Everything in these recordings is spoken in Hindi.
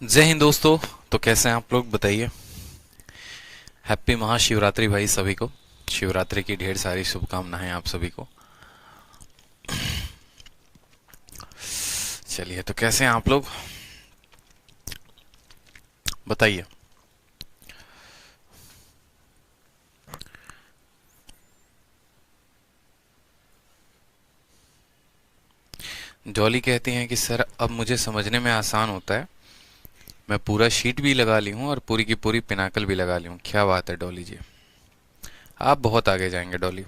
जय हिंद दोस्तों। तो कैसे हैं आप लोग, बताइए। हैप्पी महाशिवरात्रि भाई सभी को। शिवरात्रि की ढेर सारी शुभकामनाएं आप सभी को। चलिए, तो कैसे हैं आप लोग, बताइए। डॉली कहती हैं कि सर अब मुझे समझने में आसान होता है, मैं पूरा शीट भी लगा ली हूँ और पूरी की पूरी पिनाकल भी लगा ली हूँ। क्या बात है डॉली जी, आप बहुत आगे जाएंगे डॉली।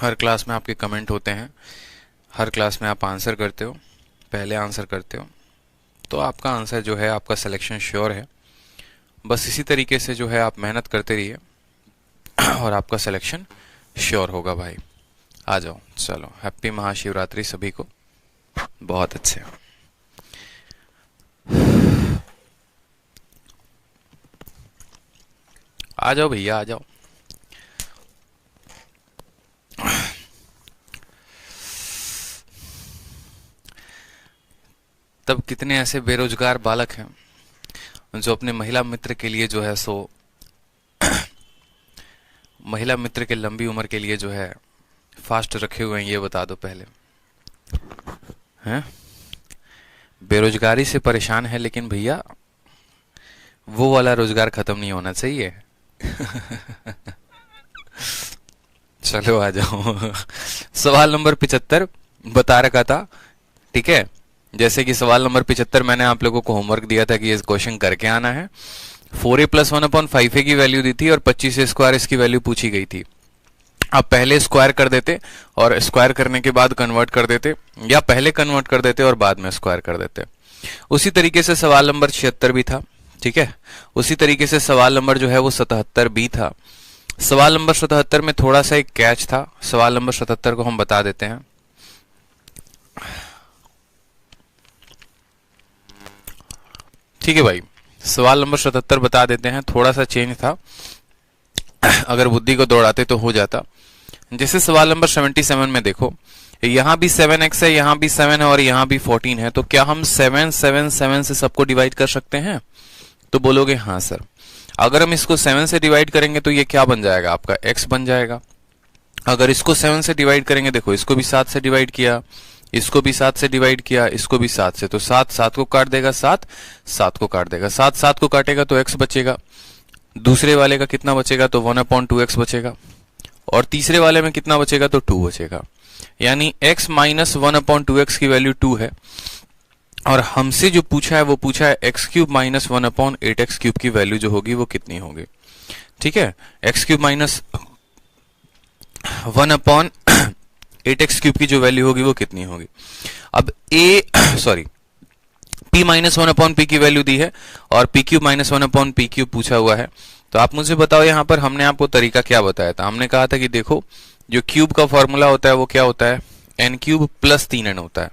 हर क्लास में आपके कमेंट होते हैं, हर क्लास में आप आंसर करते हो, पहले आंसर करते हो, तो आपका आंसर जो है, आपका सिलेक्शन श्योर है। बस इसी तरीके से जो है आप मेहनत करते रहिए और आपका सिलेक्शन श्योर होगा भाई। आ जाओ, चलो हैप्पी महाशिवरात्रि सभी को। बहुत अच्छे। आ जाओ भैया, आ जाओ। तब कितने ऐसे बेरोजगार बालक हैं जो अपने महिला मित्र के लिए जो है सो महिला मित्र के लंबी उम्र के लिए जो है फास्ट रखे हुए हैं, ये बता दो पहले। हैं, बेरोजगारी से परेशान है, लेकिन भैया वो वाला रोजगार खत्म नहीं होना चाहिए। चलो आ जाओ। सवाल नंबर 75 बता रखा था, ठीक है। जैसे कि सवाल नंबर 75 मैंने आप लोगों को होमवर्क दिया था कि ये क्वेश्चन करके आना है। 4a + 1/5a की वैल्यू दी थी और 25a स्क्वायर इसकी वैल्यू पूछी गई थी। आप पहले स्क्वायर कर देते और स्क्वायर करने के बाद कन्वर्ट कर देते, या पहले कन्वर्ट कर देते और बाद में स्क्वायर कर देते। उसी तरीके से सवाल नंबर 76 भी था, ठीक है। उसी तरीके से सवाल नंबर जो है वो 77 भी था। सवाल नंबर 77 में थोड़ा सा एक कैच था। सवाल नंबर 77 को हम बता देते हैं। ठीक है भाई, सवाल नंबर 77 बता देते हैं। थोड़ा सा चेंज था, अगर बुद्धि को दौड़ाते तो हो जाता। जैसे सवाल नंबर 77 में देखो, यहां भी 7x है, यहां भी 7 है और यहां भी 14 है। तो क्या हम 7 7 7 से सबको डिवाइड कर सकते हैं? तो बोलोगे हाँ सर। अगर हम इसको 7 से डिवाइड करेंगे तो ये क्या बन जाएगा, आपका x बन जाएगा। अगर इसको 7 से डिवाइड करेंगे, देखो इसको भी 7 से डिवाइड किया, इसको भी 7 से डिवाइड किया, इसको भी 7 से, तो 7 7 को काट देगा, 7 7 को काट देगा, 7 7 को काटेगा तो x बचेगा। दूसरे वाले का कितना बचेगा, तो 1/2x बचेगा। और तीसरे वाले में कितना बचेगा, तो 2 बचेगा। यानी x - 1/2x की वैल्यू 2 है। और हमसे जो पूछा है वो पूछा है x³ - 1/8x³ की वैल्यू जो होगी वो कितनी होगी। ठीक है, x³ - 1/8x³ की जो वैल्यू होगी वो कितनी होगी। अब p - 1/p की वैल्यू दी है और p³ - 1/p³ पूछा हुआ है। तो आप मुझे बताओ, यहां पर हमने आपको तरीका क्या बताया था। हमने कहा था कि देखो, जो क्यूब का फॉर्मूला होता है वो क्या होता है, n³ + 3n होता है।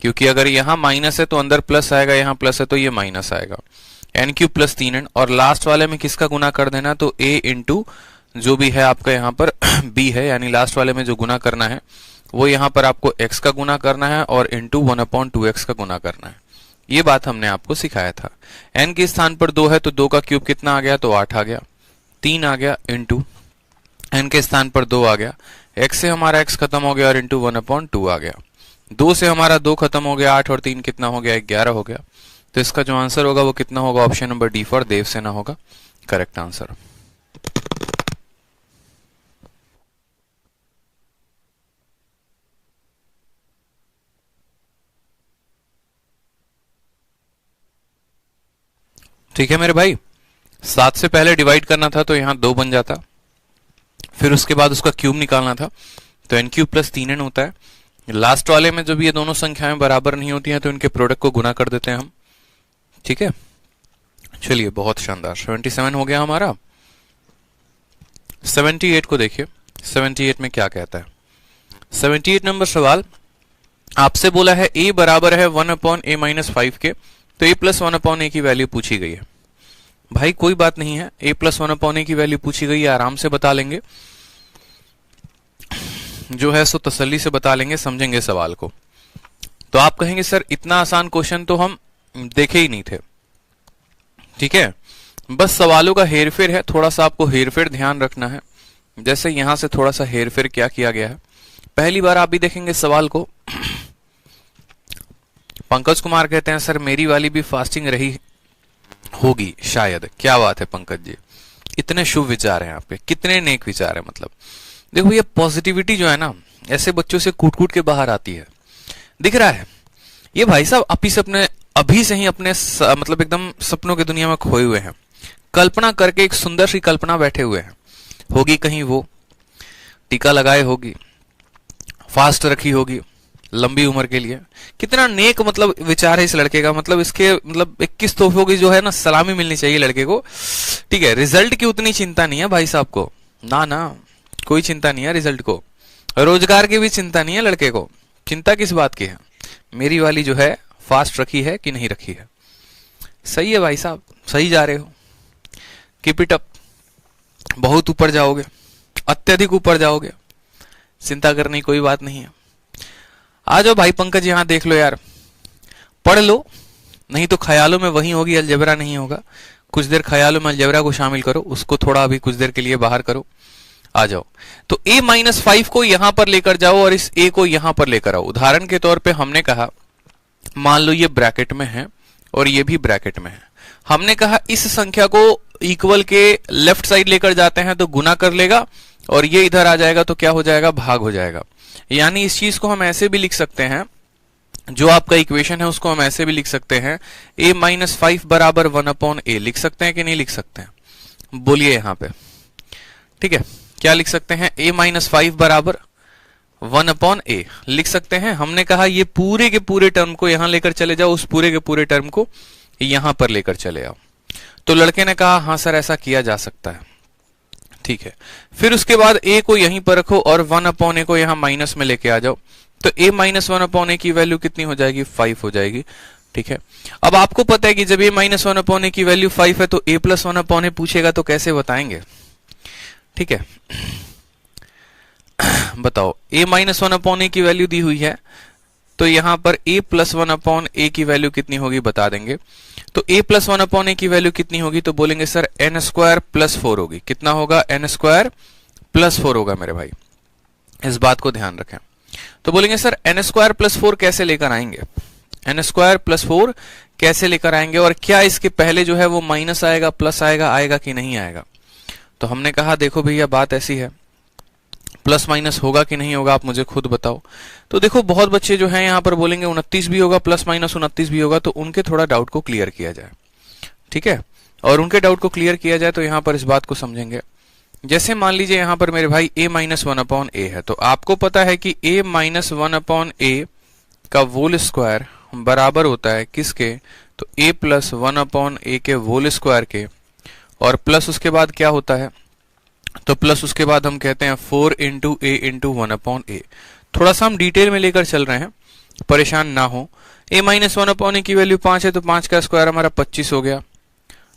क्योंकि अगर यहां माइनस है तो अंदर प्लस आएगा, यहां प्लस है तो ये माइनस आएगा। n³ + 3n, और लास्ट वाले में किसका गुना कर देना, तो a इंटू जो भी है आपका यहाँ पर b है, यानी लास्ट वाले में जो गुना करना है वो यहाँ पर आपको x का गुना करना है और इंटू 1/2x का गुना करना है। ये बात हमने आपको सिखाया था। n के स्थान पर 2 है तो 2 का क्यूब कितना आ गया, तो 8 आ गया। 3 आ गया इंटू n के स्थान पर 2 आ गया, x से हमारा x खत्म हो गया और इंटू 1/2 आ गया। 2 से हमारा 2 खत्म हो गया, 8 और 3 कितना हो गया, 11 हो गया। तो इसका जो आंसर होगा वो कितना होगा, option number D for Devasena होगा करेक्ट आंसर। ठीक है मेरे भाई, 7 से पहले डिवाइड करना था तो यहां 2 बन जाता, फिर उसके बाद उसका क्यूब निकालना था तो n³ + 3n होता है। लास्ट वाले में जब ये दोनों संख्याएं बराबर नहीं होती हैं तो इनके प्रोडक्ट को गुना कर देते हैं हम। ठीक है, चलिए बहुत शानदार। 77 हो गया हमारा। 78 को देखिए, 78 में क्या कहता है। 78 नंबर सवाल आपसे बोला है a बराबर है 1/a - 5 के, तो a + 1/a की वैल्यू पूछी गई है। भाई कोई बात नहीं है, a + 1/a की वैल्यू पूछी गई है, आराम से बता लेंगे, जो है सो तसल्ली से बता लेंगे, समझेंगे सवाल को। तो आप कहेंगे सर इतना आसान क्वेश्चन तो हम देखे ही नहीं थे। ठीक है, बस सवालों का हेरफेर है, थोड़ा सा आपको हेरफेर ध्यान रखना है। जैसे यहां से थोड़ा सा हेरफेर क्या किया गया है, पहली बार आप भी देखेंगे सवाल को। पंकज कुमार कहते हैं सर मेरी वाली भी फास्टिंग रही होगी शायद। क्या बात है पंकज जी, इतने शुभ विचार हैं आपके, कितने नेक विचार हैं। मतलब देखो ये पॉजिटिविटी जो है ना, ऐसे बच्चों से कूट कूट के बाहर आती है। दिख रहा है ये भाई साहब अभी से ही अपने मतलब एकदम सपनों की दुनिया में खोए हुए हैं। कल्पना करके एक सुंदर सी कल्पना बैठे हुए हैं। होगी कहीं वो टीका लगाए होगी, फास्ट रखी होगी लंबी उम्र के लिए। कितना नेक मतलब विचार है इस लड़के का। मतलब इसके मतलब 21 तोहफों की जो है ना सलामी मिलनी चाहिए लड़के को। ठीक है, रिजल्ट की उतनी चिंता नहीं है भाई साहब को, ना ना कोई चिंता नहीं है रिजल्ट को। रोजगार की भी चिंता नहीं है लड़के को। चिंता किस बात की है, मेरी वाली जो है फास्ट रखी है कि नहीं रखी है। सही है भाई साहब, सही जा रहे हो, कीप इट अप। बहुत ऊपर जाओगे, अत्यधिक ऊपर जाओगे, चिंता करने की कोई बात नहीं है। आ जाओ भाई पंकज, यहां देख लो यार, पढ़ लो, नहीं तो ख्यालों में वही होगी, अलजेब्रा नहीं होगा। कुछ देर ख्यालों में अलजेब्रा को शामिल करो, उसको थोड़ा अभी कुछ देर के लिए बाहर करो। आ जाओ, तो a-5 को यहां पर लेकर जाओ और इस a को यहां पर लेकर आओ। उदाहरण के तौर पे हमने कहा मान लो ये ब्रैकेट में है और ये भी ब्रैकेट में है। हमने कहा इस संख्या को इक्वल के लेफ्ट साइड लेकर जाते हैं तो गुना कर लेगा, और ये इधर आ जाएगा तो क्या हो जाएगा, भाग हो जाएगा। यानी इस चीज को हम ऐसे भी लिख सकते हैं, जो आपका इक्वेशन है उसको हम ऐसे भी लिख सकते हैं, a-5 बराबर 1/a लिख सकते हैं कि नहीं लिख सकते हैं, बोलिए यहां पे। ठीक है, क्या लिख सकते हैं, a-5 बराबर 1/a लिख सकते हैं। हमने कहा ये पूरे के पूरे टर्म को यहां लेकर चले जाओ, उस पूरे के पूरे टर्म को यहां पर लेकर चले आओ। तो लड़के ने कहा हाँ सर ऐसा किया जा सकता है। ठीक है, फिर उसके बाद a को यहीं पर रखो और 1/a को यहां माइनस में लेके आ जाओ। तो a-1/a की वैल्यू कितनी हो जाएगी, 5 हो जाएगी। ठीक है, अब आपको पता है कि जब a-1/a की वैल्यू 5 है तो a+1/a पूछेगा तो कैसे बताएंगे। ठीक है, बताओ a-1/a की वैल्यू दी हुई है तो यहां पर a+1/a की वैल्यू कितनी होगी बता देंगे। तो a+1/a की वैल्यू कितनी होगी, तो बोलेंगे सर n² + 4 होगी। कितना होगा, n² + 4 होगा मेरे भाई, इस बात को ध्यान रखें। तो बोलेंगे सर n² + 4 कैसे लेकर आएंगे, n² + 4 कैसे लेकर आएंगे, और क्या इसके पहले जो है वो माइनस आएगा, प्लस आएगा, आएगा कि नहीं आएगा। तो हमने कहा देखो भैया बात ऐसी है, प्लस माइनस होगा कि नहीं होगा, आप मुझे खुद बताओ। तो देखो बहुत बच्चे जो हैं यहां पर बोलेंगे 29 भी होगा, ±29 भी होगा, तो उनके थोड़ा डाउट को क्लियर किया जाए। ठीक है, और उनके डाउट को क्लियर किया जाए तो यहां पर इस बात को समझेंगे। जैसे मान लीजिए यहां पर मेरे भाई a-1/a है, तो आपको पता है कि a-1/a का होल स्क्वायर बराबर होता है किसके, तो a+1/a के होल स्क्वायर के, और प्लस उसके बाद क्या होता है, तो प्लस उसके बाद हम कहते हैं 4 × a × 1/a। थोड़ा सा हम डिटेल में लेकर चल रहे हैं, परेशान ना हो। a-1/a की वैल्यू 5 है तो 5 का स्क्वायर हमारा 25 हो गया।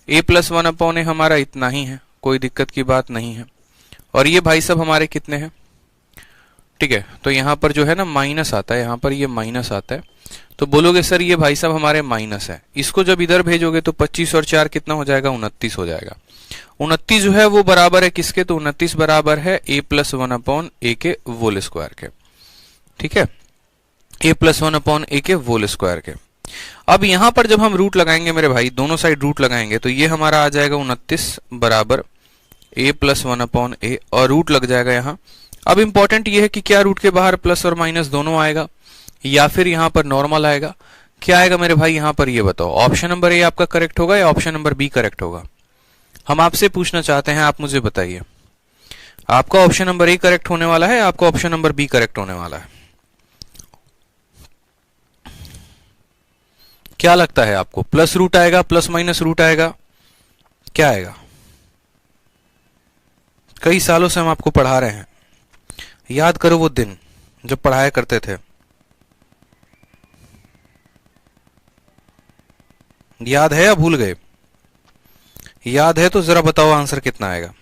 a+1/a हमारा इतना ही है, कोई दिक्कत की बात नहीं है। और ये भाई सब हमारे कितने हैं, ठीक है, तो यहां पर जो है ना माइनस आता है, यहां पर ये माइनस आता है। तो बोलोगे सर ये भाई साहब हमारे माइनस है, इसको जब इधर भेजोगे तो 25 और 4 कितना हो जाएगा, 29 हो जाएगा। 29 जो है वो बराबर है किसके, तो 29 बराबर है a+1/a के होल स्क्वायर के। ठीक है, a+1/a के होल स्क्वायर के। अब यहां पर जब हम रूट लगाएंगे मेरे भाई, दोनों साइड रूट लगाएंगे, तो ये हमारा आ जाएगा 29 बराबर a+1/a, और रूट लग जाएगा यहां। अब इंपॉर्टेंट ये है कि क्या रूट के बाहर प्लस और माइनस दोनों आएगा, या फिर यहां पर नॉर्मल आएगा। क्या आएगा मेरे भाई यहां पर, ये बताओ। ऑप्शन नंबर ए आपका करेक्ट होगा या ऑप्शन नंबर बी करेक्ट होगा, हम आपसे पूछना चाहते हैं, आप मुझे बताइए। आपका ऑप्शन नंबर ए करेक्ट होने वाला है, आपका ऑप्शन नंबर बी करेक्ट होने वाला है, क्या लगता है आपको, प्लस रूट आएगा, प्लस माइनस रूट आएगा, क्या आएगा। कई सालों से हम आपको पढ़ा रहे हैं, याद करो वो दिन जब पढ़ाया करते थे, याद है या भूल गए, याद है तो जरा बताओ आंसर कितना आएगा।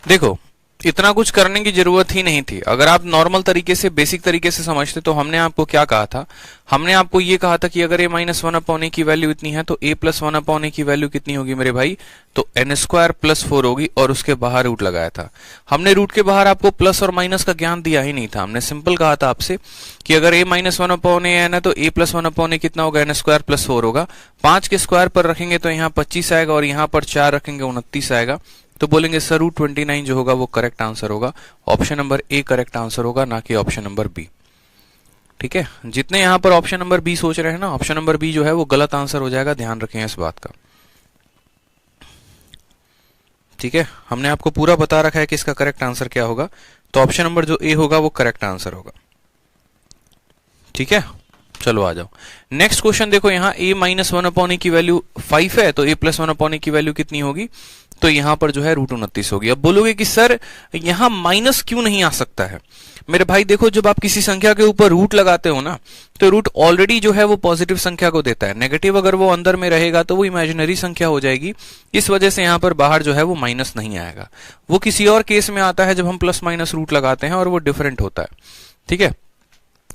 देखो इतना कुछ करने की जरूरत ही नहीं थी। अगर आप नॉर्मल तरीके से, बेसिक तरीके से समझते तो हमने आपको क्या कहा था, हमने आपको ये कहा था कि अगर a माइनस वन अपॉन ए की वैल्यू इतनी है तो a प्लस वन अपॉन ए की वैल्यू कितनी होगी मेरे भाई, तो एन स्क्वायर प्लस 4 होगी, और उसके बाहर रूट लगाया था। हमने रूट के बाहर आपको प्लस और माइनस का ज्ञान दिया ही नहीं था। हमने सिंपल कहा था आपसे कि अगर a minus one upon A N है तो a plus one upon A कितना होगा, एन स्क्वायर प्लस 4 होगा। 5 के स्क्वायर पर रखेंगे तो यहाँ 25 आएगा, और यहाँ पर 4 रखेंगे 29 आएगा। तो बोलेंगे सर रूट 29 जो होगा वो करेक्ट आंसर होगा। Option number A correct answer होगा, ना कि ऑप्शन नंबर बी। ठीक है, जितने यहां पर ऑप्शन नंबर बी सोच रहे हैं ना, ऑप्शन नंबर बी जो है वो गलत आंसर हो जाएगा, ध्यान रखें इस बात का। ठीक है, हमने आपको पूरा बता रखा है कि इसका करेक्ट आंसर क्या होगा, तो ऑप्शन नंबर जो ए होगा वो करेक्ट आंसर होगा। ठीक है, चलो आ जाओ नेक्स्ट क्वेश्चन। देखो यहाँ a माइनस वन अपॉन ए की वैल्यू 5 है, तो a प्लस वन अपॉन ए की वैल्यू कितनी होगी, तो यहां पर जो है रूट 29 होगी। अब बोलोगे कि सर यहां माइनस क्यों नहीं आ सकता है। मेरे भाई देखो, जब आप किसी संख्या के ऊपर रूट लगाते हो ना, तो रूट ऑलरेडी जो है वो पॉजिटिव संख्या को देता है। नेगेटिव अगर वो अंदर में रहेगा तो वो इमेजिनरी संख्या हो जाएगी। इस वजह से यहां पर बाहर जो है वो माइनस नहीं आएगा। वो किसी और केस में आता है जब हम प्लस माइनस रूट लगाते हैं, और वो डिफरेंट होता है। ठीक है,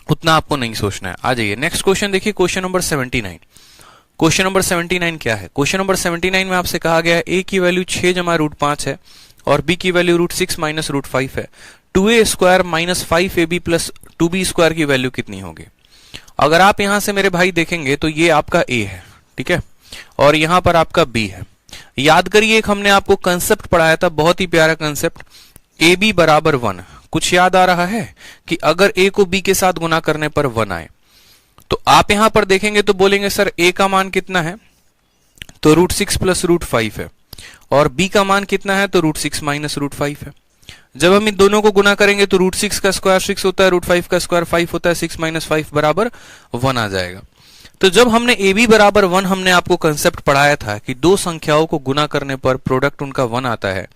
उतना आपको नहीं सोचना है। आ जाइए नेक्स्ट क्वेश्चन देखिए, क्वेश्चन नंबर 79। क्वेश्चन नंबर 79 क्या है, क्वेश्चन नंबर 79 में आपसे कहा गया है a की वैल्यू 6 जमा रूट 5 है, और b की वैल्यू रूट 6 माइनस रूट 5 है। 2a square minus 5ab plus 2b square की वैल्यू कितनी होगी। अगर आप यहां से मेरे भाई देखेंगे तो ये आपका a है, ठीक है, और यहां पर आपका b है। याद करिए, एक हमने आपको कंसेप्ट पढ़ाया था, बहुत ही प्यारा कंसेप्ट, ab बराबर 1। कुछ याद आ रहा है कि अगर a को b के साथ गुना करने पर 1 आए, तो आप यहां पर देखेंगे तो बोलेंगे सर a का मान कितना है, तो रूट 6 प्लस रूट 5 है, और b का मान कितना है, तो रूट 6 माइनस रूट 5 है। जब हम इन दोनों को गुना करेंगे तो रूट 6 का स्क्वायर 6 होता है, रूट 5 का स्क्वायर 5 होता है, 6 माइनस 5 बराबर 1 आ जाएगा। तो जब हमने ab बराबर 1 हमने आपको कंसेप्ट पढ़ाया था कि दो संख्याओं को गुना करने पर प्रोडक्ट उनका 1 आता है,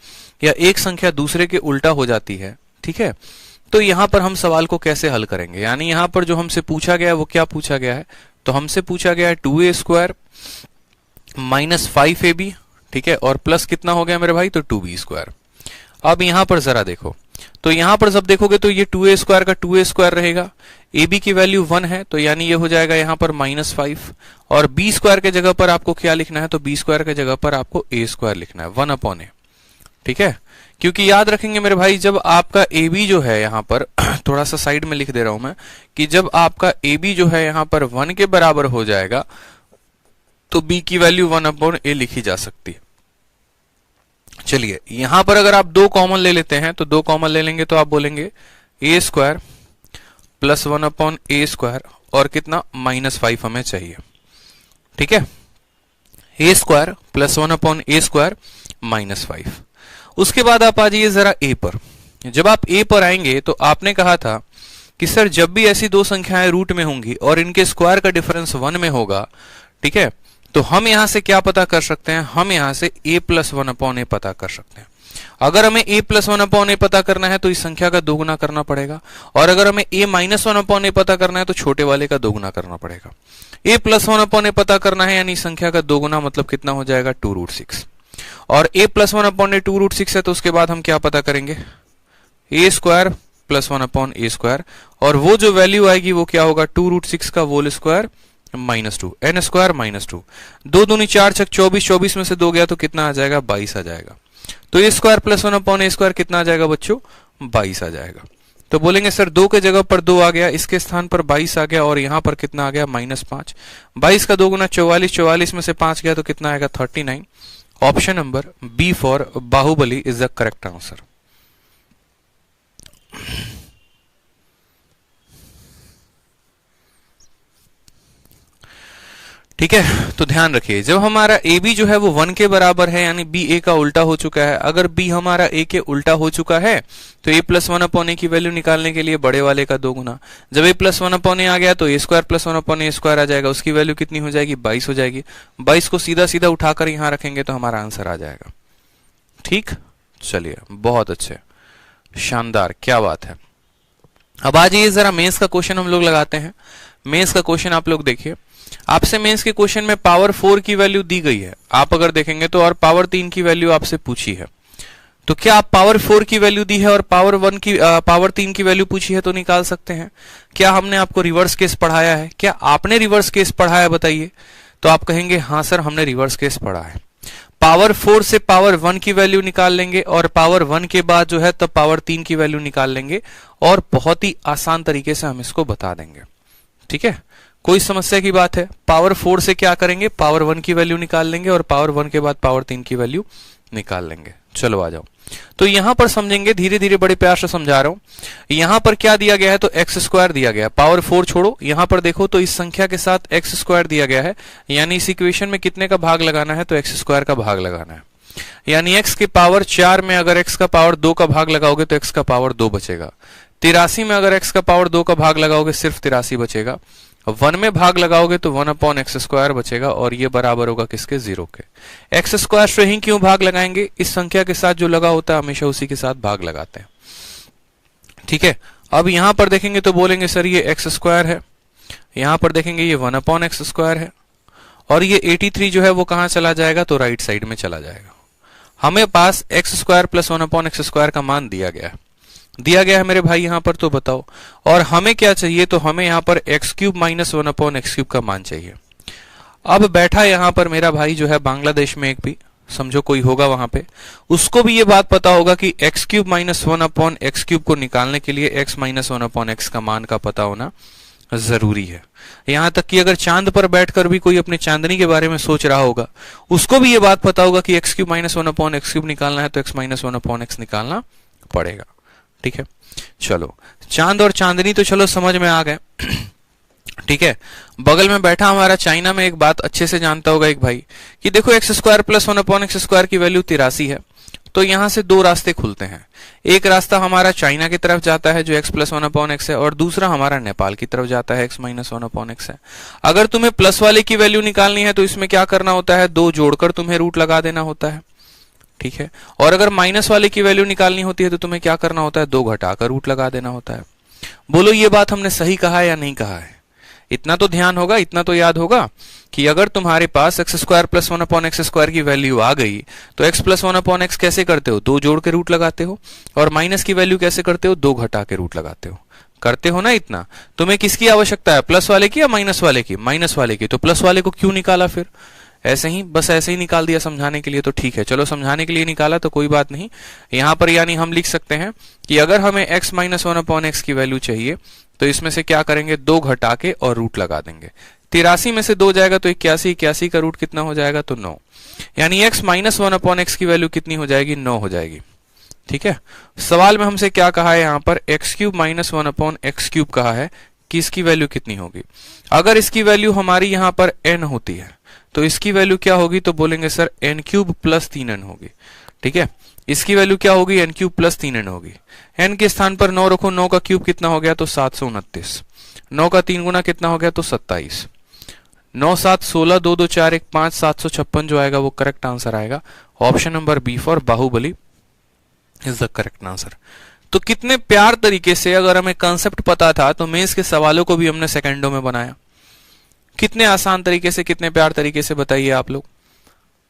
या एक संख्या दूसरे के उल्टा हो जाती है। ठीक है, तो यहां पर हम सवाल को कैसे हल करेंगे, यानी यहां पर जो हमसे पूछा गया है वो क्या पूछा गया है, तो हमसे पूछा गया है 2a स्क्वायर माइनस 5ab, ठीक है, और प्लस कितना हो गया मेरे भाई, तो 2b स्क्वायर। अब यहां पर जरा देखो, तो यहां पर जब देखोगे तो ये 2a स्क्वायर का 2a स्क्वायर रहेगा, ab की वैल्यू 1 है, तो यानी ये हो जाएगा यहां पर -5, और b स्क्वायर के जगह पर आपको क्या लिखना है, तो b स्क्वायर के जगह पर आपको a स्क्वायर लिखना है, 1 अपॉन a। ठीक है, क्योंकि याद रखेंगे मेरे भाई, जब आपका ए बी जो है यहां पर थोड़ा सा साइड में लिख दे रहा हूं मैं, कि जब आपका ए बी जो है यहां पर 1 के बराबर हो जाएगा, तो बी की वैल्यू 1 अपॉन ए लिखी जा सकती है। चलिए यहां पर अगर आप 2 कॉमन ले लेते हैं, तो 2 कॉमन ले लेंगे तो आप बोलेंगे ए स्क्वायर प्लस 1 अपॉन ए स्क्वायर, और कितना -5 हमें चाहिए। ठीक है, ए स्क्वायर प्लस 1 अपॉन ए स्क्वायर -5। उसके बाद आप आ जाइए जरा a पर। जब आप a पर आएंगे तो आपने कहा था कि सर जब भी ऐसी दो संख्याएं रूट में होंगी और इनके स्क्वायर का डिफरेंस 1 में होगा, ठीक है, तो हम यहां से क्या पता कर सकते हैं, हम यहां से a प्लस 1 अपॉन ए पता कर सकते हैं। अगर हमें a प्लस 1 अपॉन ए पता करना है तो इस संख्या का दोगुना करना पड़ेगा, और अगर हमें a माइनस 1 अपॉन ए पता करना है तो छोटे वाले का दोगुना करना पड़ेगा। a प्लस 1 अपॉन ए पता करना है, यानी संख्या का दोगुना, मतलब कितना हो जाएगा, 2 रूट 6, और a plus 1 upon A 2 root 6 है, तो उसके बाद हम क्या पता करेंगे, a square plus 1 upon A square, और वो जो वैल्यू आएगी वो क्या होगा, 2 रूट 6 का होल स्क्वायर -2, n स्क्वायर -2, 2 दूनी 4 छक 24, 24 में से 2 गया तो कितना आ जाएगा, 22 आ जाएगा। तो a square plus 1 upon A square कितना आ जाएगा बच्चों, 22 आ जाएगा। तो बोलेंगे सर 2 के जगह पर 2 आ गया, इसके स्थान पर 22 आ गया, और यहां पर कितना आ गया, -5। 22 का 2 गुना 44, 44 में से 5 गया तो कितना आएगा, 39। Option number B for Baahubali is the correct answer. ठीक है, तो ध्यान रखिए, जब हमारा ए बी जो है वो 1 के बराबर है, यानी बी ए का उल्टा हो चुका है। अगर बी हमारा ए के उल्टा हो चुका है तो ए प्लस 1 अपॉन ए की वैल्यू निकालने के लिए बड़े वाले का 2 गुना। जब ए प्लस 1 अपॉन ए आ गया तो ए स्क्वायर प्लस 1 अपॉन ए स्क्वायर आ जाएगा, उसकी वैल्यू कितनी हो जाएगी, 22 हो जाएगी। 22 को सीधा सीधा उठाकर यहां रखेंगे तो हमारा आंसर आ जाएगा। ठीक, चलिए बहुत अच्छे, शानदार, क्या बात है। अब आ जाइए जरा मेंस का क्वेश्चन हम लोग लगाते हैं। मेंस का क्वेश्चन आप लोग देखिए, आपसे मेंस के क्वेश्चन में पावर 4 की वैल्यू दी गई है, आप अगर देखेंगे तो, और पावर 3 की वैल्यू आपसे पूछी है। तो क्या आप पावर 4 की वैल्यू दी है और पावर 3 की वैल्यू पूछी है तो निकाल सकते हैं। क्या हमने आपको रिवर्स केस पढ़ाया है? क्या आपने रिवर्स केस पढ़ा है बताइए? तो आप कहेंगे हाँ सर हमने रिवर्स केस पढ़ा है। पावर 4 से पावर 1 की वैल्यू निकाल लेंगे और पावर 1 के बाद जो है तब पावर 3 की वैल्यू निकाल लेंगे और बहुत ही आसान तरीके से हम इसको बता देंगे। ठीक है, कोई समस्या की बात है? पावर 4 से क्या करेंगे, पावर 1 की वैल्यू निकाल लेंगे और पावर 1 के बाद पावर 3 की वैल्यू निकाल लेंगे। चलो आ जाओ। तो यहां पर समझेंगे, धीरे धीरे बड़े प्यार से समझा रहा हूं। यहां पर क्या दिया गया है, तो एक्स स्क्वायर दिया गया है। पावर 4 छोड़ो, यहां पर देखो तो इस संख्या के साथ एक्स स्क्वायर दिया गया है, यानी इस इक्वेशन में कितने का भाग लगाना है, तो एक्स स्क्वायर का भाग लगाना है। यानी एक्स के पावर 4 में अगर एक्स का पावर 2 का भाग लगाओगे तो एक्स का पावर 2 बचेगा। 83 में अगर एक्स का पावर 2 का भाग लगाओगे सिर्फ 83 बचेगा। 1 में भाग लगाओगे तो 1/x स्क्वायर बचेगा और ये बराबर होगा किसके, 0 के। एक्स स्क्वायर से ही क्यों भाग लगाएंगे, इस संख्या के साथ जो लगा होता है हमेशा उसी के साथ भाग लगाते हैं। ठीक है, अब यहां पर देखेंगे तो बोलेंगे सर ये एक्स स्क्वायर है, यहां पर देखेंगे ये 1/x स्क्वायर है और ये 83 जो है वो कहां चला जाएगा, तो राइट साइड में चला जाएगा। हमें पास X square plus 1/x square का मान दिया गया है मेरे भाई यहां पर। तो बताओ, और हमें क्या चाहिए, तो हमें यहां पर x cube minus 1/x cube का मान चाहिए। अब बैठा यहां पर मेरा भाई जो है बांग्लादेश में, एक भी समझो कोई होगा वहां पे, उसको भी ये बात पता होगा कि x cube minus 1/x cube को निकालने के लिए x माइनस 1/x का मान का पता होना जरूरी है। यहां तक कि अगर चांद पर बैठकर भी कोई अपने चांदनी के बारे में सोच रहा होगा, उसको भी ये बात पता होगा कि x cube minus 1/x cube निकालना है तो x माइनस 1/x निकालना पड़ेगा। ठीक है, चलो चांद और चांदनी तो चलो समझ में आ गए। ठीक है, बगल में बैठा हमारा चाइना में एक बात अच्छे से जानता होगा एक भाई, कि देखो x square plus 1/x square की वैल्यू 83 है। तो यहां से दो रास्ते खुलते हैं, एक रास्ता हमारा चाइना की तरफ जाता है जो x प्लस 1/x है, और दूसरा हमारा नेपाल की तरफ जाता है x माइनस 1/x है। अगर तुम्हें प्लस वाले की वैल्यू निकालनी है तो इसमें क्या करना होता है, दो जोड़कर तुम्हें रूट लगा देना होता है। ठीक है, और अगर माइनस वाले की वैल्यू निकालनी होती है तो तुम्हें क्या करना होता है, दो घटाकर रूट लगा देना होता है। बोलो ये बात हमने सही कहा है या नहीं कहा है? इतना तो ध्यान होगा, इतना तो याद होगा कि अगर तुम्हारे पास X square plus 1/x square की वैल्यू आ गई तो x प्लस 1/x कैसे करते हो, दो जोड़ के रूट लगाते हो, और माइनस की वैल्यू कैसे करते हो, दो घटा के रूट लगाते हो। करते हो ना इतना? तुम्हें किसकी आवश्यकता है, प्लस वाले की या माइनस वाले की? माइनस वाले की। तो प्लस वाले को क्यों निकाला फिर? ऐसे ही, बस ऐसे ही निकाल दिया समझाने के लिए। तो ठीक है, चलो समझाने के लिए निकाला तो कोई बात नहीं। यहां पर यानी हम लिख सकते हैं कि अगर हमें x माइनस 1/x की वैल्यू चाहिए तो इसमें से क्या करेंगे, दो घटा के और रूट लगा देंगे। 83 में से दो जाएगा तो 81, 81 का रूट कितना हो जाएगा, तो 9। यानी x माइनस 1/x की वैल्यू कितनी हो जाएगी, 9 हो जाएगी। ठीक है, सवाल में हमसे क्या कहा है, यहां पर x cube minus 1/x cube कहा है कि इसकी वैल्यू कितनी होगी। अगर इसकी वैल्यू हमारी यहां पर n होती है तो इसकी वैल्यू क्या होगी, तो बोलेंगे sir n cube plus 3n होगी। ठीक है, इसकी वैल्यू क्या होगी, n क्यूब प्लस 3n होगी। n के स्थान पर 9 रखो, 9 का क्यूब कितना हो गया, तो 729। 9 का 3 गुना कितना हो गया, तो 27। 9 7 16, 2 2 4 1 5, 756 जो आएगा वो करेक्ट आंसर आएगा। Option number B for Baahubali is the correct answer. तो कितने प्यार तरीके से, अगर हमें कंसेप्ट पता था तो मेंस के सवालों को भी हमने सेकंडों में बनाया। कितने आसान तरीके से, कितने प्यार तरीके से, बताइए आप लोग।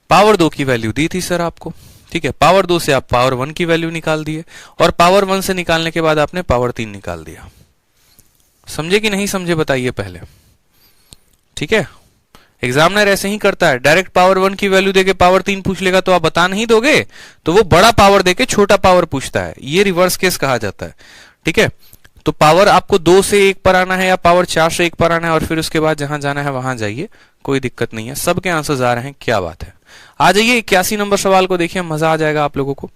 पावर 2 की वैल्यू दी थी सर आपको, ठीक है, पावर 2 से आप पावर 1 की वैल्यू निकाल दिए और पावर 1 से निकालने के बाद आपने पावर 3 निकाल दिया। समझे कि नहीं समझे बताइए पहले। ठीक है, एग्जामिनर ऐसे ही करता है, डायरेक्ट पावर 1 की वैल्यू देके पावर 3 पूछ लेगा तो आप बता नहीं दोगे, तो वो बड़ा पावर देके छोटा पावर पूछता है। ये रिवर्स केस कहा जाता है। ठीक है, तो पावर आपको 2 से 1 पर आना है या पावर 4 से 1 पर आना है और फिर उसके बाद जहां जाना है वहां जाइए, कोई दिक्कत नहीं है। सबके आंसर आ रहे हैं, क्या बात है। आ जाइए 81 नंबर सवाल को देखिए, मजा आ जाएगा आप लोगों को।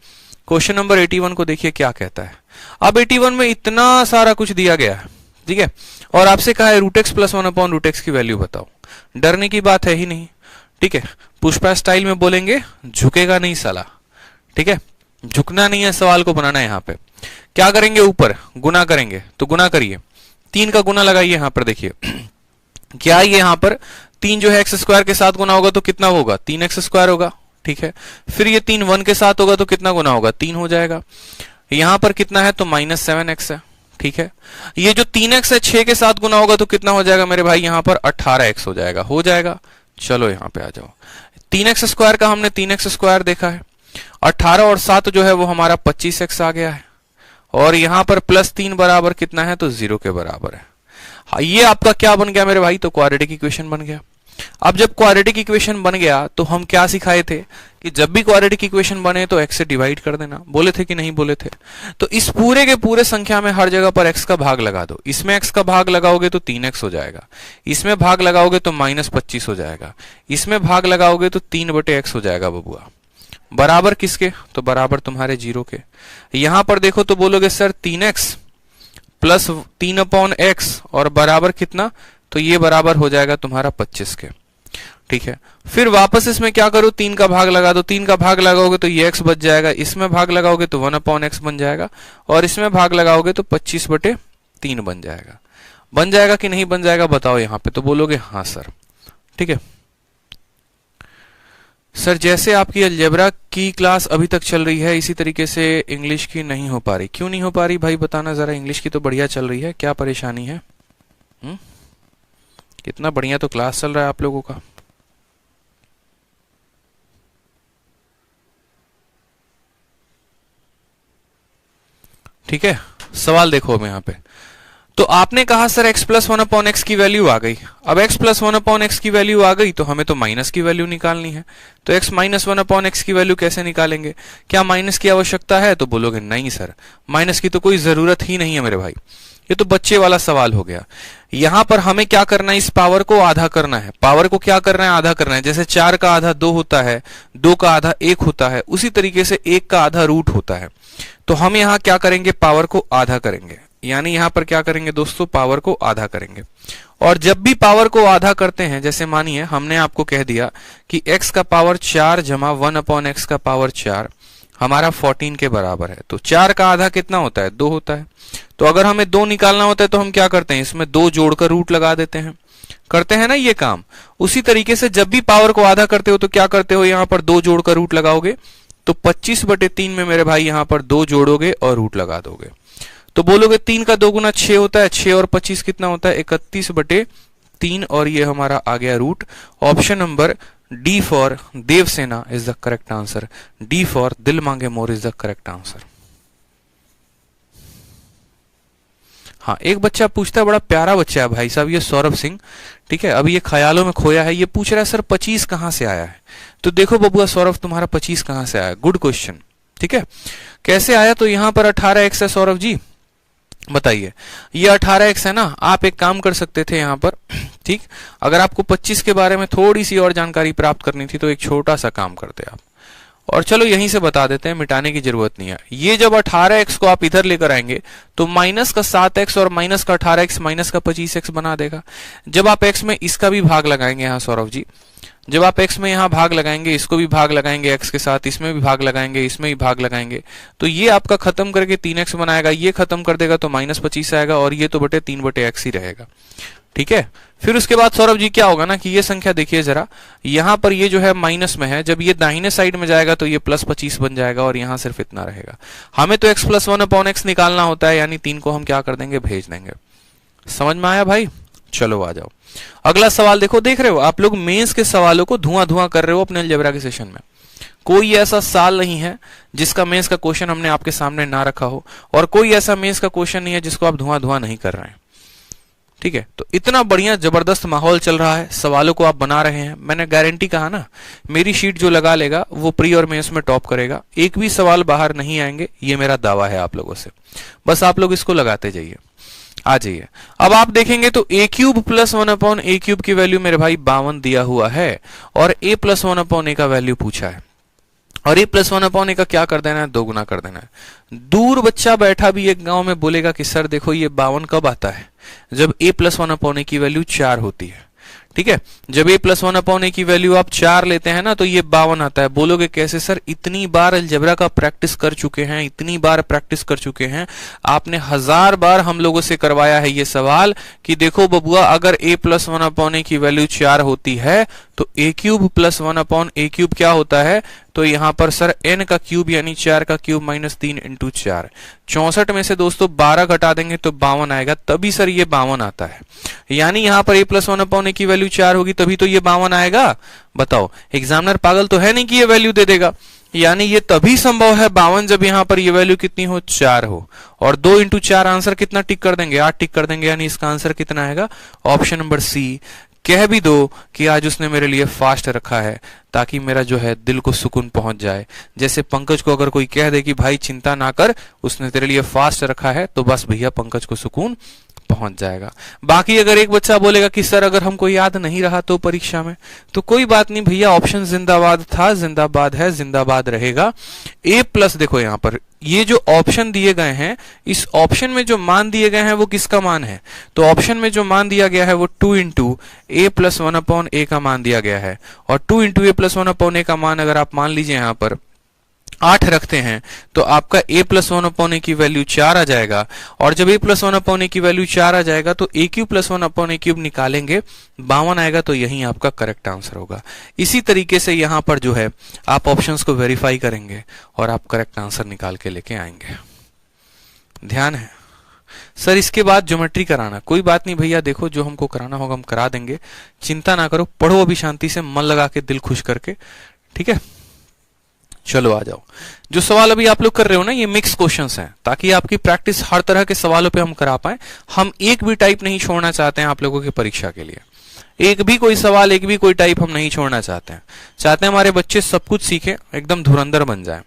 क्वेश्चन नंबर 81 को देखिए क्या कहता है। अब 81 में इतना सारा कुछ दिया गया है, ठीक है, और आपसे कहा है रूट एक्स प्लस 1/√x की वैल्यू बताओ। डरने की बात है ही नहीं। ठीक है, पुष्पा स्टाइल में बोलेंगे झुकेगा नहीं साला। ठीक है, झुकना नहीं है, सवाल को बनाना है। यहां पे क्या करेंगे, ऊपर गुना करेंगे, तो गुना करिए, 3 का गुना लगाइए। यहां पर देखिए क्या ये यहां पर 3 जो है एक्स स्क्वायर के साथ गुना होगा तो कितना होगा, 3x स्क्वायर होगा। ठीक है, फिर ये 3 1 के साथ होगा तो कितना गुना होगा, 3 हो जाएगा। यहां पर कितना है, तो -7x है। ठीक है, ये जो 3x है 6 के साथ गुना होगा तो कितना हो जाएगा मेरे भाई, यहां पर 18x हो जाएगा। हो जाएगा, चलो यहां पे आ जाओ। 3x स्क्वायर का हमने 3x स्क्वायर देखा है, 18 और 7 जो है वो हमारा 25x आ गया है, और यहां पर +3 बराबर कितना है, तो 0 के बराबर है। हाँ, ये आपका क्या बन गया मेरे भाई, तो क्वाड्रेटिक इक्वेशन बन गया। अब जब क्वाड्रेटिक इक्वेशन बन गया तो हम क्या सिखाए थे कि जब भी क्वाड्रेटिक इक्वेशन बने तो x से डिवाइड कर देना, बोले थे कि नहीं बोले थे। तो इस पूरे के पूरे संख्या में हर जगह पर x का भाग लगा दो। इसमें x का भाग लगाओगे तो 3x हो जाएगा, इसमें भाग लगाओगे तो -25 हो जाएगा, इसमें भाग लगाओगे तो 3/x हो जाएगा बबुआ। बराबर किसके, तो बराबर तुम्हारे 0 के। यहां पर देखो तो बोलोगे सर 3x प्लस 3/x और बराबर कितना, तो ये बराबर हो जाएगा तुम्हारा 25 के। ठीक है, फिर वापस इसमें क्या करो, 3 का भाग लगा दो। 3 का भाग लगाओगे तो ये x बच जाएगा, इसमें भाग लगाओगे तो 1/x बन जाएगा, और इसमें भाग लगाओगे तो 25/3 बन जाएगा। बन जाएगा कि नहीं बन जाएगा बताओ यहां पे, तो बोलोगे हाँ सर। ठीक है सर, जैसे आपकी अलजेब्रा की क्लास अभी तक चल रही है इसी तरीके से इंग्लिश की नहीं हो पा रही। क्यों नहीं हो पा रही भाई बताना जरा, इंग्लिश की तो बढ़िया चल रही है, क्या परेशानी है? कितना बढ़िया तो क्लास चल रहा है आप लोगों का। ठीक है, सवाल देखो अब यहाँ पे। तो आपने कहा सर x + 1/x की वैल्यू आ गई। अब x + 1/x की वैल्यू आ गई तो हमें तो माइनस की वैल्यू निकालनी है। तो x - 1/x की वैल्यू कैसे निकालेंगे? क्या माइनस की आवश्यकता है? तो बोलोगे नहीं सर, माइनस की तो कोई जरूरत ही नहीं है मेरे भाई, ये तो बच्चे वाला सवाल हो गया। यहां पर हमें क्या करना है, इस पावर को आधा करना है। पावर को क्या करना है, आधा करना है। जैसे 4 का आधा 2 होता है, 2 का आधा 1 होता है, उसी तरीके से 1 का आधा रूट होता है। तो हम यहां क्या करेंगे, पावर को आधा करेंगे। यानी यहां पर क्या करेंगे दोस्तों, पावर को आधा करेंगे। और जब भी पावर को आधा करते हैं, जैसे मानिए हमने आपको कह दिया कि x का पावर 4 जमा 1/x का पावर 4 हमारा 14 के बराबर है। तो 4 का आधा कितना होता है, 2 होता है। तो अगर हमें 2 निकालना होता है तो हम क्या करते हैं, इसमें 2 जोड़कर रूट लगा देते हैं। करते हैं ना ये काम। उसी तरीके से जब भी पावर को आधा करते हो तो क्या करते हो, यहां पर 2 जोड़कर रूट लगाओगे। तो 25/3 में मेरे भाई यहां पर 2 जोड़ोगे और रूट लगा दोगे। तो बोलोगे 3 का 2 गुना 6 होता है, 6 और 25 कितना होता है, 31/3, और ये हमारा आ गया root. Option number D for Devasena is the correct answer. D for दिल मांगे more is the correct answer. हाँ, एक बच्चा पूछता है, बड़ा प्यारा बच्चा है भाई साहब, ये सौरभ सिंह। ठीक है, अभी ये ख्यालों में खोया है। ये पूछ रहा है सर 25 कहां से आया है। तो देखो बबुआ सौरभ, तुम्हारा 25 कहां से आया, गुड क्वेश्चन। ठीक है, कैसे आया, तो यहां पर 18x है सौरभ जी, बताइए। ये 18x है ना, आप एक काम कर सकते थे यहां पर। ठीक, अगर आपको 25 के बारे में थोड़ी सी और जानकारी प्राप्त करनी थी तो एक छोटा सा काम करते आप, और चलो यहीं से बता देते हैं, मिटाने की जरूरत नहीं है। ये जब 18x को आप इधर लेकर आएंगे तो माइनस का 7x और माइनस का 18x माइनस का 25x बना देगा। जब आप x में इसका भी भाग लगाएंगे यहाँ सौरभ जी, जब आप x में यहाँ भाग लगाएंगे, इसको भी भाग लगाएंगे x के साथ, इसमें भी भाग लगाएंगे, इसमें भी भाग लगाएंगे, तो ये आपका खत्म करके 3x बनाएगा। ये खत्म कर देगा तो -25 आएगा, और ये तो बटे 3/x ही रहेगा। ठीक है, फिर उसके बाद सौरभ जी क्या होगा ना कि ये संख्या देखिए जरा, यहां पर ये जो है माइनस में है, जब ये दाहिने साइड में जाएगा तो ये +25 बन जाएगा, और यहां सिर्फ इतना रहेगा। हमें तो x + 1/x निकालना होता है, यानी 3 को हम क्या कर देंगे, भेज देंगे। समझ में आया भाई? चलो आ जाओ, अगला सवाल देखो। देख रहे हो आप लोग मेंस के सवालों को धुआं कर रहे हो अपने अलजेब्रा के सेशन में। कोई ऐसा साल नहीं है जिसका मेंस का क्वेश्चन हमने आपके सामने ना रखा हो, और कोई ऐसा मेंस का क्वेश्चन नहीं है जिसको आप धुआं नहीं कर रहे हैं। ठीक है, तो इतना बढ़िया जबरदस्त माहौल चल रहा है, सवालों को आप बना रहे हैं। मैंने गारंटी कहा ना, मेरी शीट जो लगा लेगा वो प्री और मेंस में टॉप करेगा। एक भी सवाल बाहर नहीं आएंगे, ये मेरा दावा है आप लोगों से। बस आप लोग इसको लगाते जाइए, आ जाइए। अब आप देखेंगे तो a³ + 1/a³ की वैल्यू मेरे भाई 52 दिया हुआ है, और a + 1/a का वैल्यू पूछा है, और a + 1/a का क्या कर देना है, 2 गुना कर देना है। दूर बच्चा बैठा भी एक गांव में बोलेगा कि सर देखो ये 52 कब आता है, जब a + 1/a की वैल्यू 4 होती है। ठीक है, जब a + 1/a की वैल्यू आप 4 लेते हैं ना तो ये 52 आता है। बोलोगे कैसे सर, इतनी बार अलजेब्रा का प्रैक्टिस कर चुके हैं, इतनी बार प्रैक्टिस कर चुके हैं, आपने 1000 बार हम लोगों से करवाया है ये सवाल कि देखो बबुआ, अगर a + 1/a की वैल्यू 4 होती है तो a³ + 1/a³ क्या होता है, तो यहां पर सर n का क्यूब यानी 4 का क्यूब -3 × 4। 64 में से दोस्तों 12 घटा देंगे तो 52 आएगा, तभी सर ये 52 आता है। यानी यहां पर a + 1/a की वैल्यू 4 होगी, तभी तो ये 52 आएगा। बताओ, एग्जामिनर पागल तो है नहीं कि ये वैल्यू दे देगा। यानी ये तभी संभव है 52 जब यहां पर ये वैल्यू कितनी हो, 4 हो। और 2 इंटू 4 आंसर कितना टिक कर देंगे, 8 टिक कर देंगे। यानी इसका आंसर कितना आएगा, ऑप्शन नंबर सी। कह भी दो कि आज उसने मेरे लिए फास्ट रखा है ताकि मेरा जो है दिल को सुकून पहुंच जाए। जैसे पंकज को अगर कोई कह दे कि भाई चिंता ना कर, उसने तेरे लिए फास्ट रखा है, तो बस भैया पंकज को सुकून पहुंच जाएगा। बाकी अगर एक बच्चा बोलेगा कि सर अगर हमको याद नहीं रहा तो परीक्षा में, तो कोई बात नहीं भैया, ऑप्शन जिंदाबाद था, जिंदाबाद है, जिंदाबाद रहेगा। ए प्लस, देखो यहां पर ये जो ऑप्शन दिए गए हैं, इस ऑप्शन में जो मान दिए गए हैं वो किसका मान है, तो ऑप्शन में जो मान दिया गया है वो 2 इंटू ए प्लस 1/a का मान दिया गया है। और 2 इंटू ए प्लस 1/a का मान अगर आप मान लीजिए यहां पर 8 रखते हैं तो आपका a प्लस 1/a की वैल्यू 4 आ जाएगा। और जब a प्लस 1/a की वैल्यू 4 आ जाएगा तो a cube plus 1/a cube निकालेंगे, 52 आएगा, तो यही आपका करेक्ट आंसर होगा। इसी तरीके से यहां पर जो है आप ऑप्शंस को वेरीफाई करेंगे और आप करेक्ट आंसर निकाल के लेके आएंगे। ध्यान है सर, इसके बाद ज्योमेट्री कराना, कोई बात नहीं भैया, देखो जो हमको कराना होगा हम करा देंगे, चिंता ना करो, पढ़ो अभी शांति से, मन लगा के, दिल खुश करके, ठीक है। चलो आ जाओ, जो सवाल अभी आप लोग कर रहे हो ना, ये मिक्स क्वेश्चंस हैं, ताकि आपकी प्रैक्टिस हर तरह के सवालों पे हम करा पाए। हम एक भी टाइप नहीं छोड़ना चाहते हैं आप लोगों की परीक्षा के लिए, एक भी कोई सवाल, एक भी कोई टाइप हम नहीं छोड़ना चाहते हैं। चाहते हैं हमारे बच्चे सब कुछ सीखें, एकदम धुरंधर बन जाए।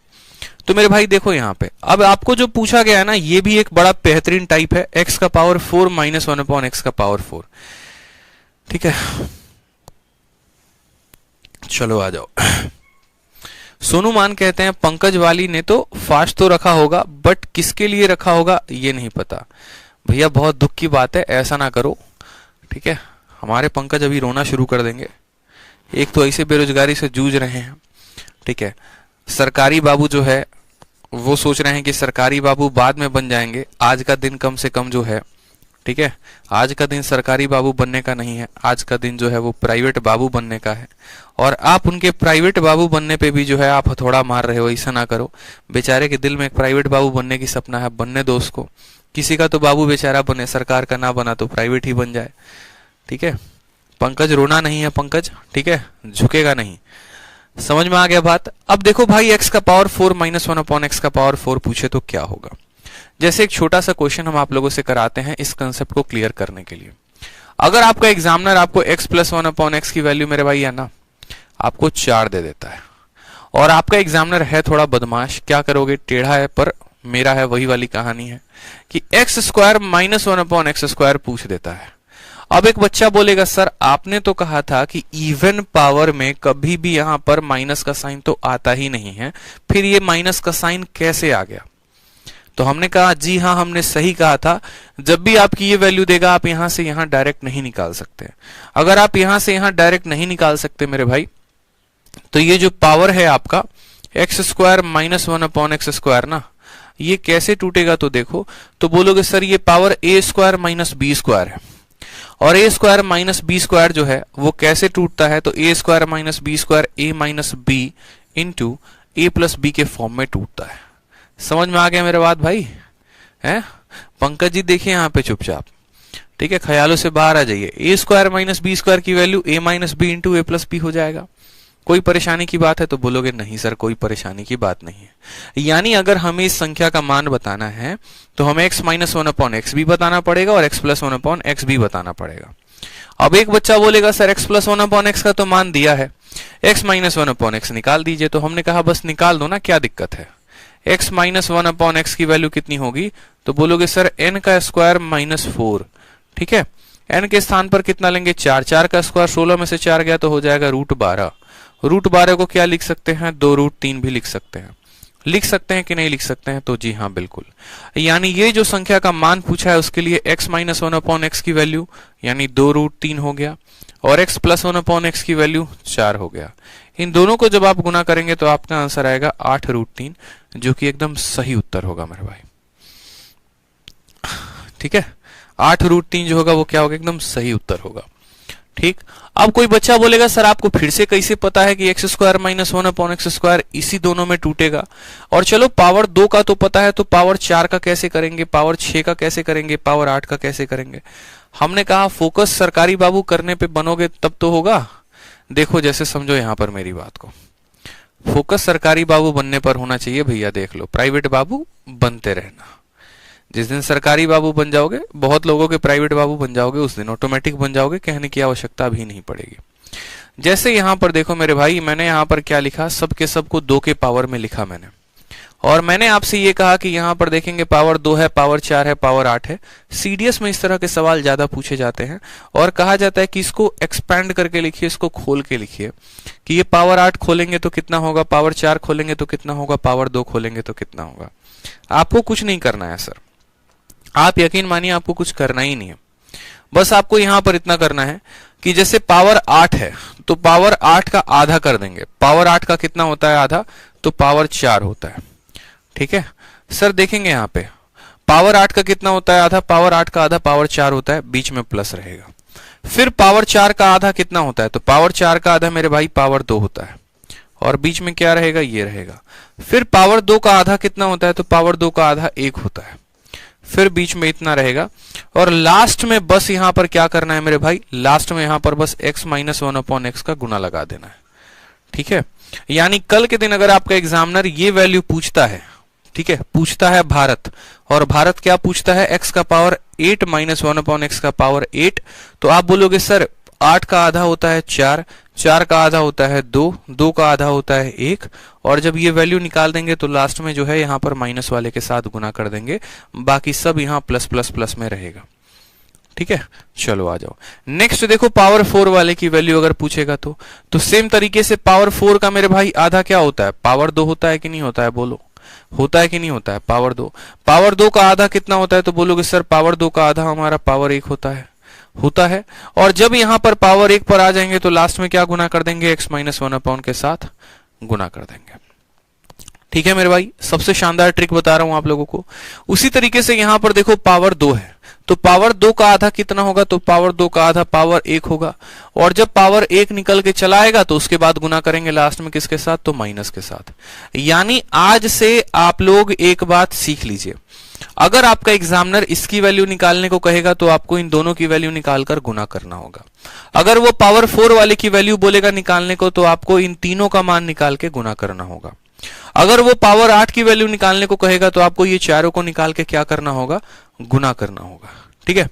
तो मेरे भाई देखो यहाँ पे अब आपको जो पूछा गया है ना, ये भी एक बड़ा बेहतरीन टाइप है, x का पावर 4 माइनस 1/x का पावर 4, ठीक है। चलो आ जाओ। सोनू मान कहते हैं पंकज वाली ने तो फास्ट तो रखा होगा, बट किसके लिए रखा होगा ये नहीं पता। भैया बहुत दुख की बात है, ऐसा ना करो, ठीक है। हमारे पंकज अभी रोना शुरू कर देंगे, एक तो ऐसे बेरोजगारी से जूझ रहे हैं, ठीक है। सरकारी बाबू जो है वो सोच रहे हैं कि सरकारी बाबू बाद में बन जाएंगे, आज का दिन कम से कम जो है, ठीक है, आज का दिन सरकारी बाबू बनने का नहीं है, आज का दिन जो है वो प्राइवेट बाबू बनने का है। और आप उनके प्राइवेट बाबू बनने पे भी जो है आप हथौड़ा मार रहे हो, ऐसा ना करो। बेचारे के दिल में एक प्राइवेट बाबू बनने की सपना है, बनने दो उसको। किसी का तो बाबू बेचारा बने, सरकार का ना बना तो प्राइवेट ही बन जाए, ठीक है। पंकज रोना नहीं है पंकज, ठीक है, झुकेगा नहीं। समझ में आ गया बात। अब देखो भाई, x का पावर 4 माइनस 1/x का पावर 4 पूछे तो क्या होगा। जैसे एक छोटा सा क्वेश्चन हम आप लोगों से कराते हैं इस कंसेप्ट को क्लियर करने के लिए। अगर आपका एग्जामिनर आपको x प्लस 1/x की वैल्यू मेरे भाई है ना, आपको 4 दे देता है, और आपका एग्जामिनर है थोड़ा बदमाश, क्या करोगे, टेढ़ा है, पर मेरा है वही वाली कहानी है कि x square minus 1/x square पूछ देता है। अब एक बच्चा बोलेगा सर आपने तो कहा था कि इवन पावर में कभी भी यहां पर माइनस का साइन तो आता ही नहीं है, फिर ये माइनस का साइन कैसे आ गया। तो हमने कहा जी हाँ, हमने सही कहा था, जब भी आपकी ये वैल्यू देगा आप यहां से यहां डायरेक्ट नहीं निकाल सकते। अगर आप यहां से यहां डायरेक्ट नहीं निकाल सकते मेरे भाई, तो ये जो पावर है आपका x square minus 1/x square ना, ये कैसे टूटेगा, तो देखो, तो बोलोगे सर ये power a square minus b square है, और a square minus b square जो है वो कैसे टूटता है, तो a square minus b square a minus b into a plus b के फॉर्म में टूटता है। समझ में आ गया मेरे बात भाई, है पंकज जी, देखिए यहाँ पे चुपचाप, ठीक है, ख्यालों से बाहर आ जाइए। a square minus b square की value a minus b into a plus b हो जाएगा। कोई परेशानी की बात है, तो बोलोगे नहीं सर कोई परेशानी की बात नहीं है। यानी अगर हमें इस संख्या का मान बताना है तो हमें x माइनस 1/x भी बताना पड़ेगा और x प्लस 1/x भी बताना पड़ेगा। अब एक बच्चा बोलेगा सर x प्लस 1/x का तो मान दिया है, x माइनस 1/x निकाल दीजिए। तो हमने कहा बस निकाल दो ना, क्या दिक्कत है। x माइनस 1/x की वैल्यू कितनी होगी, तो बोलोगे सर n का स्क्वायर माइनस 4, ठीक है। n के स्थान पर कितना लेंगे, 4, 4 का स्क्वायर 16 में से 4 गया तो हो जाएगा √12। √12 को क्या लिख सकते हैं, 2√3 भी लिख सकते हैं। लिख सकते हैं कि नहीं लिख सकते हैं, तो जी हाँ बिल्कुल। यानी ये जो संख्या का मान पूछा है उसके लिए x माइनस 1/x की वैल्यू यानी 2√3 हो गया, और x प्लस 1/x की वैल्यू 4 हो गया। इन दोनों को जब आप गुना करेंगे तो आपका आंसर आएगा 8√3, जो कि एकदम सही उत्तर होगा मेरे भाई, ठीक है। 8√3 जो होगा वो क्या होगा, एकदम सही उत्तर होगा, ठीक। अब कोई बच्चा बोलेगा सर आपको फिर से कैसे पता है कि x square minus 1/x square इसी दोनों में टूटेगा। और चलो पावर 2 का तो पता है, तो पावर 4 का कैसे करेंगे, पावर 6 का कैसे करेंगे, पावर 8 का कैसे करेंगे। हमने कहा फोकस सरकारी बाबू करने पे बनोगे तब तो होगा। देखो जैसे समझो यहां पर मेरी बात को, फोकस सरकारी बाबू बनने पर होना चाहिए भैया, देख लो प्राइवेट बाबू बनते रहना। जिस दिन सरकारी बाबू बन जाओगे, बहुत लोगों के प्राइवेट बाबू बन जाओगे, उस दिन ऑटोमेटिक बन जाओगे, कहने की आवश्यकता भी नहीं पड़ेगी। जैसे यहां पर देखो मेरे भाई, मैंने यहां पर क्या लिखा, सब के सब को 2 के पावर में लिखा मैंने, और मैंने आपसे ये कहा कि यहां पर देखेंगे पावर 2 है, पावर 4 है, पावर 8 है। सीडीएस में इस तरह के सवाल ज्यादा पूछे जाते हैं और कहा जाता है कि इसको एक्सपैंड करके लिखिए, इसको खोल के लिखिए कि ये पावर 8 खोलेंगे तो कितना होगा, पावर 4 खोलेंगे तो कितना होगा, पावर 2 खोलेंगे तो कितना होगा। आपको कुछ नहीं करना है सर, आप यकीन मानिए आपको कुछ करना ही नहीं है। बस आपको यहां पर इतना करना है कि जैसे पावर 8 है तो पावर 8 का आधा कर देंगे। पावर 8 का कितना होता है आधा, तो पावर 4 होता है। ठीक है सर, देखेंगे यहां पे पावर 8 का कितना होता है आधा, पावर 8 का आधा पावर 4 होता है, बीच में प्लस रहेगा। फिर पावर 4 का आधा कितना होता है, तो पावर 4 का आधा मेरे भाई पावर 2 होता है, और बीच में क्या रहेगा, ये रहेगा। फिर पावर 2 का आधा कितना होता है, तो पावर 2 का आधा 1 होता है, फिर बीच में इतना रहेगा। और लास्ट में बस यहां पर क्या करना है मेरे भाई, लास्ट में यहां पर बस x माइनस 1/x का गुना लगा देना है। ठीक है, यानी कल के दिन अगर आपका एग्जामिनर ये वैल्यू पूछता है, ठीक है, पूछता है भारत, और भारत क्या पूछता है, x का पावर 8 माइनस 1/x का पावर 8, तो आप बोलोगे सर 8 का आधा होता है 4, 4 का आधा होता है 2, 2 का आधा होता है 1, और जब ये वैल्यू निकाल देंगे तो लास्ट में जो है यहां पर माइनस वाले के साथ गुना कर देंगे, बाकी सब यहां प्लस प्लस प्लस में रहेगा। ठीक है, चलो आ जाओ नेक्स्ट। देखो पावर 4 वाले की वैल्यू अगर पूछेगा तो सेम तरीके से पावर 4 का मेरे भाई आधा क्या होता है, पावर 2 होता है कि नहीं होता है, बोलो होता है कि नहीं होता है, पावर 2। पावर 2 का आधा कितना होता है, तो बोलोगे सर पावर 2 का आधा हमारा पावर 1 होता है। और जब यहां पर पावर 1 पर आ जाएंगे तो लास्ट में क्या गुना कर देंगे, x माइनस 1/, के साथ गुना कर देंगे। ठीक है मेरे भाई, सबसे शानदार ट्रिक बता रहा हूं आप लोगों को। उसी तरीके से यहां पर देखो पावर 2 है, तो पावर 2 का आधा कितना होगा, तो पावर 2 का आधा पावर 1 होगा, और जब पावर 1 निकल के चला आएगा तो उसके बाद गुना करेंगे लास्ट में किसके साथ, तो माइनस के साथ। यानी आज से आप लोग एक बात सीख लीजिए, अगर आपका एग्जामिनर इसकी वैल्यू निकालने को कहेगा तो आपको इन दोनों की वैल्यू निकालकर गुना करना होगा। अगर वो पावर 4 वाले की वैल्यू बोलेगा निकालने को तो आपको इन तीनों का मान निकाल के गुना करना होगा। अगर वो पावर 8 की वैल्यू निकालने को कहेगा तो आपको ये चारों को निकाल के क्या करना होगा, गुना करना होगा। ठीक है,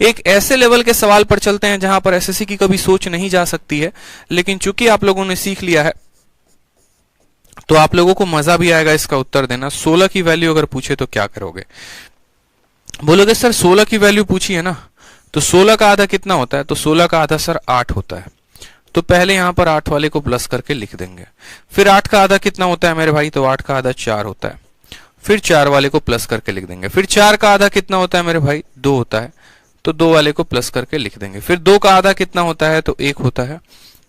एक ऐसे लेवल के सवाल पर चलते हैं जहां पर एसएससी की कभी सोच नहीं जा सकती है, लेकिन चूंकि आप लोगों ने सीख लिया है तो आप लोगों को मजा भी आएगा इसका उत्तर देना। 16 की वैल्यू अगर पूछे तो क्या करोगे, बोलोगे सर 16 की वैल्यू पूछी है ना, तो 16 का आधा कितना होता है, तो 16 का आधा सर 8 होता है, तो पहले यहां पर 8 वाले को प्लस करके लिख देंगे। फिर 8 का आधा कितना होता है मेरे भाई, तो 8 का आधा 4 होता है, फिर 4 वाले को प्लस करके लिख देंगे। फिर 4 का आधा कितना होता है मेरे भाई, 2 होता है, तो 2 वाले को प्लस करके लिख देंगे। फिर 2 का आधा कितना होता है, तो 1 होता है,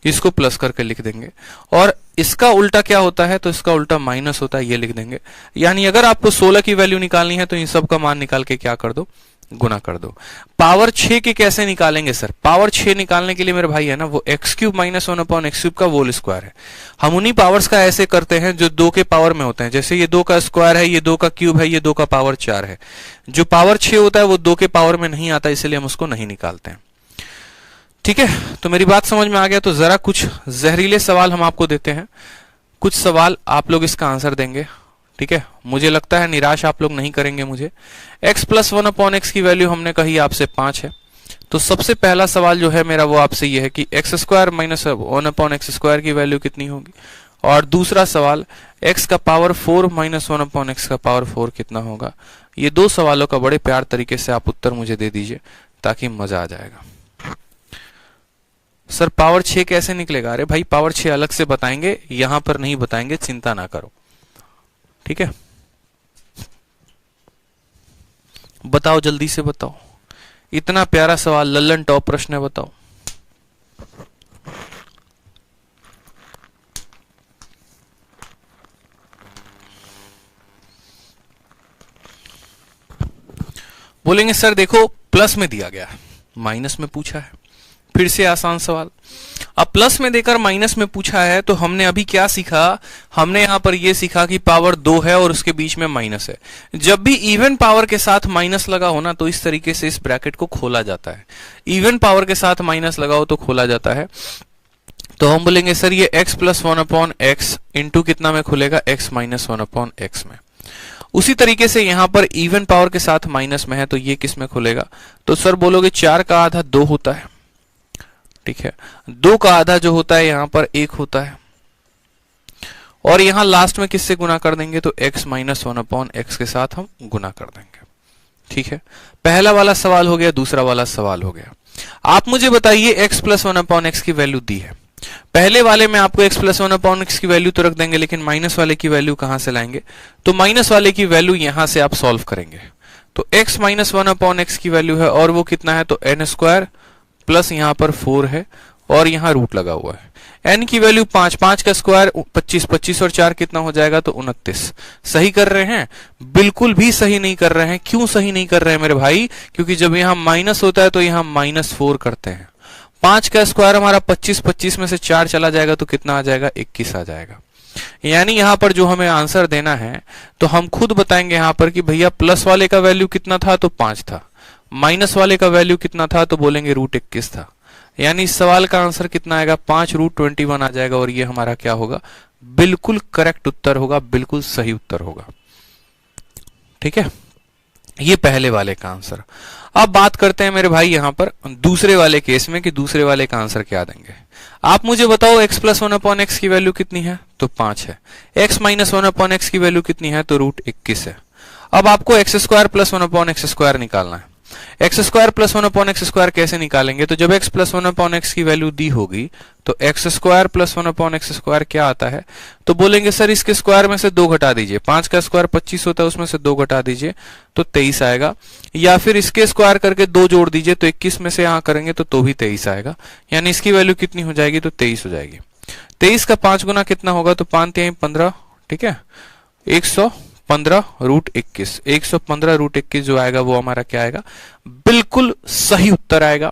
इसको प्लस करके लिख देंगे। और इसका उल्टा क्या होता है, तो इसका उल्टा माइनस होता है, ये लिख देंगे। यानी अगर आपको 16 की वैल्यू निकालनी है तो इन सब का मान निकाल के क्या कर दो, गुना कर दो। पावर 6 के कैसे निकालेंगे सर, पावर 6 निकालने के लिए मेरे भाई है ना वो x³ माइनस 1/x³ का होल स्क्वायर है। हम उन्हीं पावर्स का ऐसे करते हैं जो 2 के पावर में होते हैं, जैसे ये 2 का स्क्वायर है, ये 2 का क्यूब है, ये 2 का पावर 4 है। जो पावर 6 होता है वो 2 के पावर में नहीं आता, इसलिए हम उसको नहीं निकालते हैं। ठीक है, तो मेरी बात समझ में आ गया। तो जरा कुछ जहरीले सवाल हम आपको देते हैं, कुछ सवाल आप लोग इसका आंसर देंगे। ठीक है, मुझे लगता है निराश आप लोग नहीं करेंगे मुझे। x प्लस 1/x की वैल्यू हमने कही आपसे 5 है, तो सबसे पहला सवाल जो है मेरा वो आपसे ये है कि x² माइनस 1/x² की वैल्यू कितनी होगी, और दूसरा सवाल x का पावर 4 माइनस 1/x का पावर 4 कितना होगा। ये दो सवालों का बड़े प्यार तरीके से आप उत्तर मुझे दे दीजिए ताकि मजा आ जाएगा। सर पावर 6 कैसे निकलेगा, अरे भाई पावर 6 अलग से बताएंगे, यहां पर नहीं बताएंगे, चिंता ना करो। ठीक है, बताओ जल्दी से बताओ, इतना प्यारा सवाल, लल्लन टॉप प्रश्न है, बताओ। बोलेंगे सर देखो प्लस में दिया गया है, माइनस में पूछा है। फिर से आसान सवाल, अब प्लस में देकर माइनस में पूछा है तो हमने अभी क्या सीखा, हमने यहां पर यह सीखा कि पावर 2 है और उसके बीच में माइनस है। जब भी इवन पावर के साथ माइनस लगा हो ना तो इस तरीके से इस ब्रैकेट को खोला जाता है। इवन पावर के साथ माइनस लगाओ तो खोला जाता है। तो हम बोलेंगे सर ये x प्लस 1/x इंटू कितना में खुलेगा, x माइनस 1/x में। उसी तरीके से यहां पर इवन पावर के साथ माइनस में है तो ये किस में खुलेगा, तो सर बोलोगे 4 का आधा 2 होता है, ठीक है, 2 का आधा जो होता है यहां पर 1 होता है, और यहां लास्ट में किससे गुना कर देंगे, तो x माइनस 1/x के साथ हम गुना कर देंगे, ठीक है। पहला वाला सवाल हो गया, दूसरा वाला सवाल हो गया। आप मुझे बताइए x प्लस 1/x की वैल्यू दी है, पहले वाले में आपको x प्लस 1/x की वैल्यू तो रख देंगे, लेकिन माइनस वाले की वैल्यू कहां से लाएंगे, तो माइनस वाले की वैल्यू यहां से आप सॉल्व करेंगे। तो x माइनस 1/x की वैल्यू है और वो कितना है, तो n² प्लस यहां पर 4 है और यहां रूट लगा हुआ है। n की वैल्यू 5, 5 का स्क्वायर 25, 25 और 4 कितना हो जाएगा, तो 29। सही कर रहे हैं, बिल्कुल भी सही नहीं कर रहे हैं। क्यों सही नहीं कर रहे हैं मेरे भाई, क्योंकि जब यहां माइनस होता है तो यहां -4 करते हैं। 5 का स्क्वायर हमारा 25, 25 में से 4 चला जाएगा तो कितना आ जाएगा, 21 आ जाएगा। यानी यहां पर जो हमें आंसर देना है तो हम खुद बताएंगे यहां पर कि भैया प्लस वाले का वैल्यू कितना था, तो 5 था, माइनस वाले का वैल्यू कितना था, तो बोलेंगे √21 था। यानी इस सवाल का आंसर कितना आएगा, 5√21 आ जाएगा, और ये हमारा क्या होगा, बिल्कुल करेक्ट उत्तर होगा, बिल्कुल सही उत्तर होगा, ठीक है। ये पहले वाले का आंसर। अब बात करते हैं मेरे भाई यहां पर दूसरे वाले केस में कि दूसरे वाले का आंसर क्या देंगे। आप मुझे बताओ x प्लस 1/x की वैल्यू कितनी है, तो 5 है। x माइनस 1/x की वैल्यू कितनी है, तो √21 है। अब आपको x² प्लस 1/x² निकालना है। x² प्लस 1/x² कैसे निकालेंगे, तो जब x प्लस 1/x की वैल्यू दी होगी तो x² प्लस 1/x² क्या आता है, तो बोलेंगे सर इसके स्क्वायर में से 2 घटा दीजिए। 5 का स्क्वायर 25 होता है, उसमें से 2 घटा दीजिए तो 23 आएगा, या फिर इसके स्क्वायर करके 2 जोड़ दीजिए तो 21 में से यहां करेंगे तो भी 23 आएगा। यानी इसकी वैल्यू कितनी हो जाएगी, तो 23 हो जाएगी। 23 का 5 गुना कितना होगा, तो 5 × 15, ठीक है, 115√21। 115√21 जो आएगा वो हमारा क्या आएगा, बिल्कुल सही उत्तर आएगा,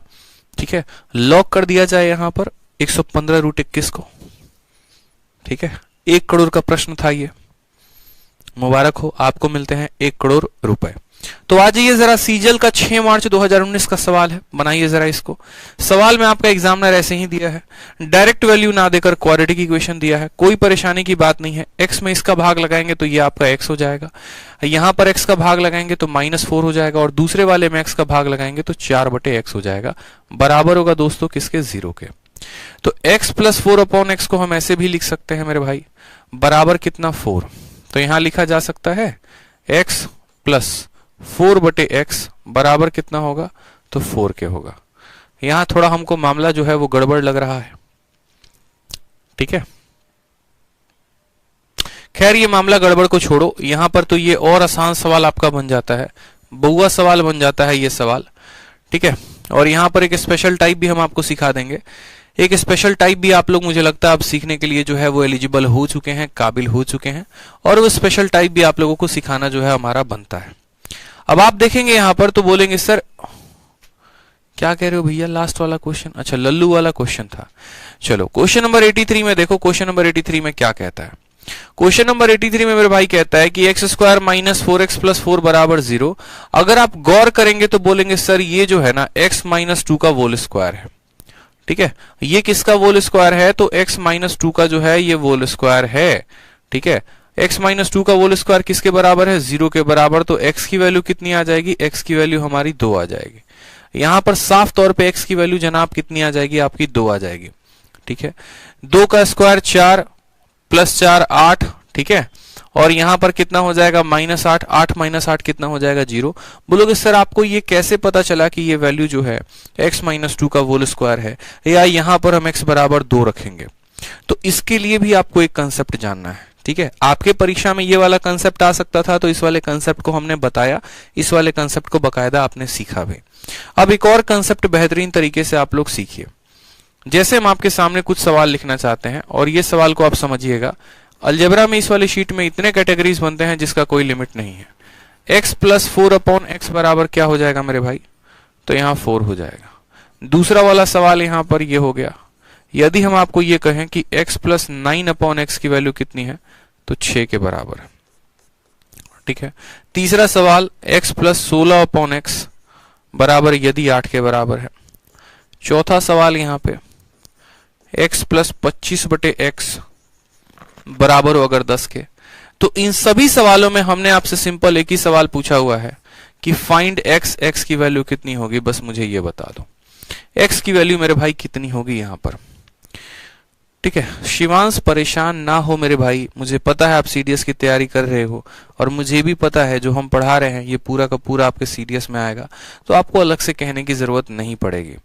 ठीक है। लॉक कर दिया जाए यहां पर 115√21 को, ठीक है। 1 करोड़ का प्रश्न था ये, मुबारक हो, आपको मिलते हैं 1 करोड़ रुपए। तो आ जाइए जरा सीजल का 6 मार्च 2019 का सवाल है, बनाइए जरा इसको। सवाल में आपका एग्जामिनर ऐसे ही दिया है, डायरेक्ट वैल्यू ना देकर क्वाड्रेटिक इक्वेशन दिया है, कोई परेशानी की बात नहीं है। x में इसका भाग लगाएंगे तो ये आपका x हो जाएगा, यहां पर x का भाग लगाएंगे तो -4 हो जाएगा, और दूसरे वाले में x का भाग लगाएंगे तो 4/x हो जाएगा, बराबर होगा दोस्तों किसके, 0 के। तो x प्लस 4/x को हम ऐसे भी लिख सकते हैं मेरे भाई, बराबर कितना, 4। तो यहां लिखा जा सकता है x प्लस 4/x बराबर कितना होगा, तो 4 के होगा। यहां थोड़ा हमको मामला जो है वो गड़बड़ लग रहा है, ठीक है। खैर ये मामला गड़बड़ को छोड़ो, यहां पर तो ये और आसान सवाल आपका बन जाता है, बहुआ सवाल बन जाता है ये सवाल, ठीक है। और यहां पर एक स्पेशल टाइप भी हम आपको सिखा देंगे। एक स्पेशल टाइप भी आप लोग, मुझे लगता है आप सीखने के लिए जो है वो एलिजिबल हो चुके हैं, काबिल हो चुके हैं, और वो स्पेशल टाइप भी आप लोगों को सिखाना जो है हमारा बनता है। अब आप देखेंगे यहां पर तो बोलेंगे सर क्या कह रहे हो भैया, लास्ट वाला क्वेश्चन, अच्छा लल्लू वाला क्वेश्चन था। चलो क्वेश्चन नंबर 83 में देखो, क्वेश्चन नंबर 83 में क्या कहता है। क्वेश्चन नंबर 83 में मेरे भाई कहता है कि x² माइनस 4x प्लस 4 बराबर 0। अगर आप गौर करेंगे तो बोलेंगे सर ये जो है ना x माइनस 2 का होल स्क्वायर है, ठीक है। ये किसका होल स्क्वायर है, तो x माइनस 2 का जो है ये होल स्क्वायर है, ठीक है। x माइनस 2 का होल स्क्वायर किसके बराबर है, 0 के बराबर। तो x की वैल्यू कितनी आ जाएगी, x की वैल्यू हमारी 2 आ जाएगी। यहां पर साफ तौर पे x की वैल्यू जनाब कितनी आ जाएगी, आपकी 2 आ जाएगी, ठीक है। 2 का स्क्वायर 4 प्लस 4 8, ठीक है। और यहां पर कितना हो जाएगा, -8, 8 - 8 कितना हो जाएगा, 0। बोलोगे सर आपको ये कैसे पता चला कि ये वैल्यू जो है x माइनस 2 का होल स्क्वायर है, या यहां पर हम x बराबर 2 रखेंगे। तो इसके लिए भी आपको एक कंसेप्ट जानना है, ठीक है। आपके परीक्षा में ये वाला कंसेप्ट आ सकता था, तो इस वाले कंसेप्ट को हमने बताया, इस वाले कंसेप्ट को बकायदा आपने सीखा भी। अब एक और कंसेप्ट बेहतरीन तरीके से आप लोग सीखिए। जैसे हम आपके सामने कुछ सवाल लिखना चाहते हैं, और ये सवाल को आप समझिएगा, अलजेब्रा में इस वाले शीट में इतने कैटेगरीज बनते हैं जिसका कोई लिमिट नहीं है। x प्लस 4/x बराबर क्या हो जाएगा मेरे भाई, तो यहां 4 हो जाएगा। दूसरा वाला सवाल यहां पर ये हो गया। यदि हम आपको ये कहें कि x प्लस 9/x की वैल्यू कितनी है, तो 6 के बराबर है, ठीक है। तीसरा सवाल x प्लस 16/x बराबर यदि 8 के बराबर है। चौथा सवाल यहां पे x प्लस 25/x बराबर हो अगर 10 के, तो इन सभी सवालों में हमने आपसे सिंपल एक ही सवाल पूछा हुआ है कि फाइंड x, x की वैल्यू कितनी होगी, बस मुझे ये बता दो x की वैल्यू मेरे भाई कितनी होगी यहां पर। ठीक है, शिवांश परेशान ना हो मेरे भाई, मुझे पता है आप सीडीएस की तैयारी कर रहे हो और मुझे भी पता है जो हम पढ़ा रहे हैं ये पूरा का पूरा आपके सीडीएस में आएगा, तो आपको अलग से कहने की जरूरत नहीं पड़ेगी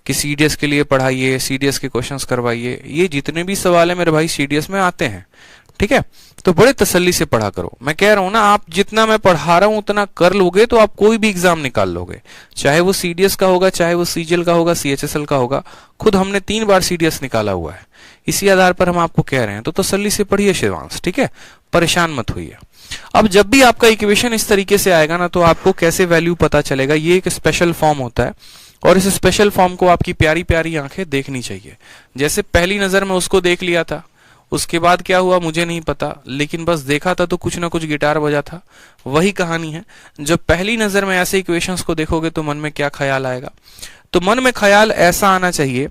कि सीडीएस के लिए पढ़ाइए, सीडीएस के क्वेश्चंस करवाइए। ये जितने भी सवाल है मेरे भाई सीडीएस में आते हैं। ठीक है, तो बड़े तसल्ली से पढ़ा करो। मैं कह रहा हूं ना, आप जितना मैं पढ़ा रहा हूं उतना कर लोगे तो आप कोई भी एग्जाम निकाल लोगे, चाहे वो सीडीएस का होगा, चाहे वो सीजीएल का होगा, सीएचएसएल का होगा। खुद हमने 3 बार सीडीएस निकाला हुआ है, इसी आधार पर हम आपको कह रहे हैं। तो तसल्ली से पढ़िए शिवांश, ठीक है, परेशान मत होइए। अब जब भी आपका इक्वेशन इस तरीके से आएगा ना, तो आपको कैसे वैल्यू पता चलेगा, ये एक स्पेशल फॉर्म होता है और इस स्पेशल फॉर्म को आपकी प्यारी प्यारी आंखें देखनी चाहिए। जैसे पहली नजर में उसको देख लिया था, उसके बाद क्या हुआ मुझे नहीं पता, लेकिन बस देखा था तो कुछ ना कुछ गिटार बजा था। वही कहानी है, जब पहली नजर में ऐसे इक्वेशंस को देखोगे तो मन में क्या ख्याल आएगा, तो मन में ख्याल ऐसा आना चाहिए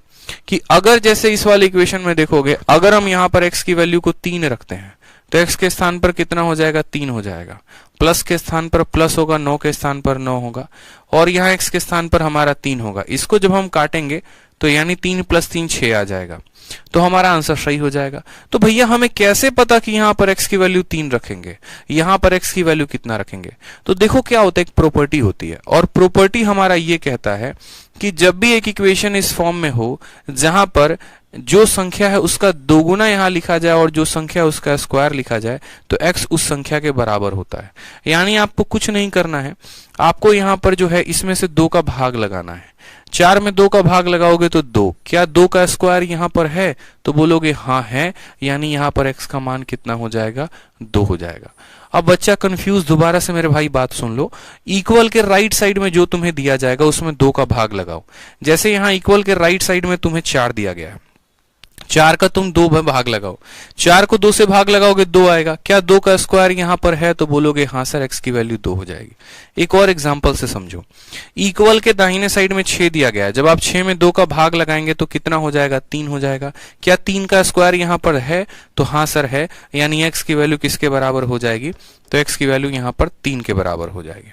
कि अगर जैसे इस वाले इक्वेशन में देखोगे, अगर हम यहां पर x की वैल्यू को 3 रखते हैं तो x के स्थान पर कितना हो जाएगा, 3 हो जाएगा। प्लस के स्थान पर प्लस होगा, 9 के स्थान पर 9 होगा, और यहाँ x के स्थान पर हमारा 3 होगा। इसको जब हम काटेंगे तो यानी 3 + 3 6 आ जाएगा, तो हमारा आंसर सही हो जाएगा। तो भैया हमें कैसे पता कि यहां पर x की वैल्यू 3 रखेंगे, यहां पर x की वैल्यू कितना रखेंगे? तो देखो क्या होता है, एक प्रॉपर्टी होती है, और प्रॉपर्टी हमारा ये कहता है कि जब भी एक इक्वेशन इस फॉर्म में हो जहां पर जो संख्या है उसका दोगुना यहां लिखा जाए और जो संख्या है उसका स्क्वायर लिखा जाए, तो x उस संख्या के बराबर होता है। यानी आपको कुछ नहीं करना है, आपको यहां पर जो है इसमें से 2 का भाग लगाना है। 4 में 2 का भाग लगाओगे तो 2, क्या 2 का स्क्वायर यहां पर है, तो बोलोगे हाँ है, यानी यहां पर x का मान कितना हो जाएगा, 2 हो जाएगा। अब बच्चा कंफ्यूज, दोबारा से मेरे भाई बात सुन लो। इक्वल के राइट साइड में जो तुम्हें दिया जाएगा उसमें 2 का भाग लगाओ। जैसे यहां इक्वल के राइट साइड में तुम्हें 4 दिया गया है, 4 का तुम 2 में भाग लगाओ, 4 को 2 से भाग लगाओगे 2 आएगा। क्या 2 का स्क्वायर यहां पर है, तो बोलोगे हाँ सर, x की वैल्यू 2 हो जाएगी। एक और एग्जांपल से समझो, इक्वल के दाहिने साइड में 6 दिया गया है, जब आप 6 में 2 का भाग लगाएंगे तो कितना हो जाएगा, 3 हो जाएगा। क्या 3 का स्क्वायर यहां पर है, तो हाँ सर है, यानी x की वैल्यू किसके बराबर हो जाएगी, तो x की वैल्यू यहां पर 3 के बराबर हो जाएगी।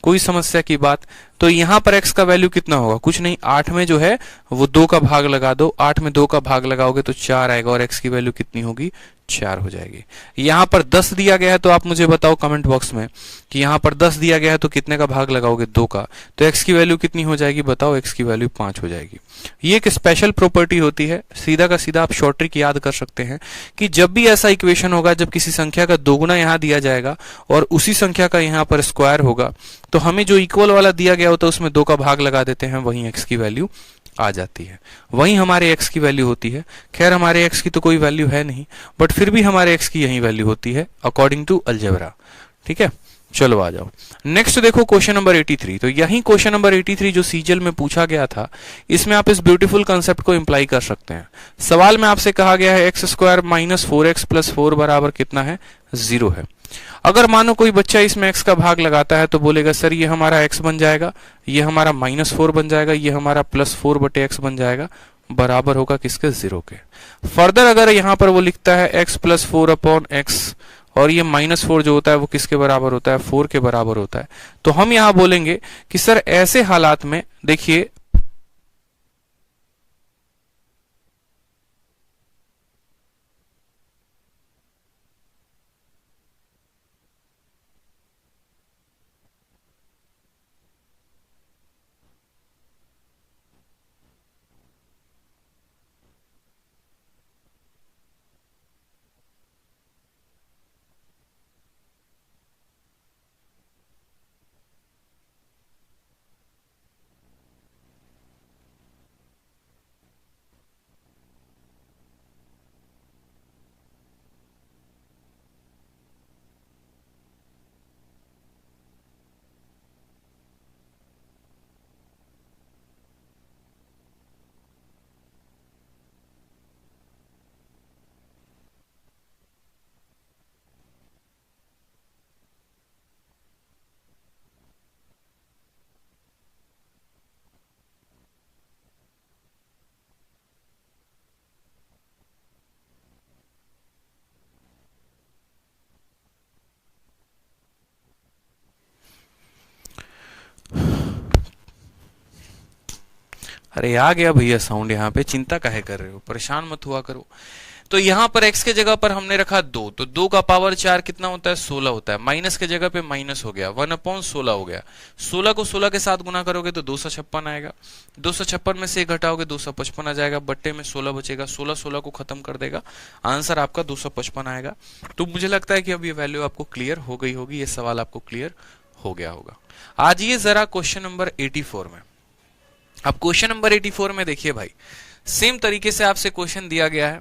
कोई समस्या की बात? तो यहां पर x का वैल्यू कितना होगा, कुछ नहीं, 8 में जो है वो 2 का भाग लगा दो, 8 में 2 का भाग लगाओगे तो 4 आएगा और x की वैल्यू कितनी होगी, 4 हो जाएगी। यहां पर 10 दिया गया है, तो आप मुझे बताओ कमेंट बॉक्स में कि यहां पर 10 दिया गया है तो कितने का भाग लगाओगे, 2 का, तो x की वैल्यू कितनी हो जाएगी, बताओ, x की वैल्यू 5 हो जाएगी। ये एक स्पेशल प्रॉपर्टी होती है, सीधा का सीधा आप शॉर्ट ट्रिक याद कर सकते हैं कि जब भी ऐसा इक्वेशन होगा, जब किसी संख्या का दोगुना यहां दिया जाएगा और उसी संख्या का यहां पर स्क्वायर होगा, तो हमें जो इक्वल वाला दिया गया होता है उसमें 2 का भाग लगा देते हैं, वहीं x की वैल्यू आ जाती है, वहीं हमारे x की वैल्यू होती है। खैर हमारे x की तो कोई वैल्यू है नहीं, बट फिर भी हमारे x की यही वैल्यू होती है अकॉर्डिंग टू अलजेब्रा। ठीक है, चलो आ जाओ नेक्स्ट, देखो क्वेश्चन नंबर 83। तो यही क्वेश्चन नंबर 83 जो सीजीएल में पूछा गया था, इसमें आप इस ब्यूटीफुल कंसेप्ट को इंप्लाई कर सकते हैं। सवाल में आपसे कहा गया है x² - 4x + 4 बराबर कितना है, 0 है। अगर मानो कोई बच्चा इसमें x का भाग लगाता है तो बोलेगा सर ये हमारा x बन जाएगा, ये हमारा -4 बन जाएगा, ये हमारा +4/x बन जाएगा, बराबर होगा किसके, 0 के। फर्दर अगर यहां पर वो लिखता है x + 4/x और ये -4 जो होता है वो किसके बराबर होता है, 4 के बराबर होता है, तो हम यहां बोलेंगे कि सर ऐसे हालात में देखिए अरे आ गया भैया साउंड, यहाँ पे चिंता काहे कर रहे हो, परेशान मत हुआ करो। तो यहाँ पर x के जगह पर हमने रखा 2, तो 2 का पावर 4 कितना होता है, 16 होता है। माइनस के जगह पे माइनस हो गया, 1/16 हो गया। 16 को 16 के साथ गुना करोगे तो 256 आएगा। 256 में से 1 घटाओगे 255 आ जाएगा, बट्टे में 16 बचेगा, 16 16 को खत्म कर देगा, आंसर आपका 255 आएगा। तो मुझे लगता है कि अब ये वैल्यू आपको क्लियर हो गई होगी, ये सवाल आपको क्लियर हो गया होगा। आज ये जरा क्वेश्चन नंबर 84 में। अब क्वेश्चन नंबर 84 में देखिए भाई, सेम तरीके से आपसे क्वेश्चन दिया गया है,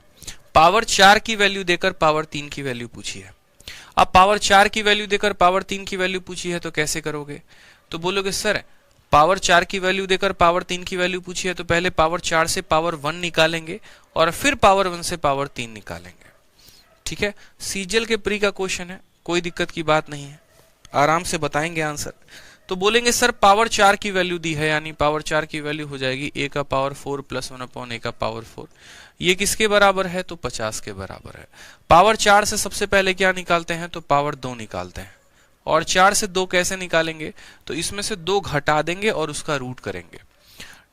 पावर 4 की वैल्यू देकर पावर 3 की वैल्यू पूछी है। अब पावर 4 की वैल्यू देकर पावर 3 की वैल्यू पूछी है तो कैसे करोगे, तो बोलोगे सर पावर 4 की वैल्यू देकर पावर 3 की वैल्यू पूछी है तो पहले पावर 4 से पावर 1 निकालेंगे और फिर पावर 1 से पावर 3 निकालेंगे। ठीक है, सीजीएल के प्री का क्वेश्चन है, कोई दिक्कत की बात नहीं है, आराम से बताएंगे आंसर। तो बोलेंगे सर पावर 4 की वैल्यू दी है, यानी पावर 4 की वैल्यू हो जाएगी a का पावर 4 प्लस 1/a का पावर 4। ये किसके बराबर है, तो 50 के बराबर है। पावर 4 से सबसे पहले क्या निकालते हैं, तो पावर 2 निकालते हैं। और 4 से 2 कैसे निकालेंगे, तो इसमें से 2 घटा देंगे और उसका रूट करेंगे।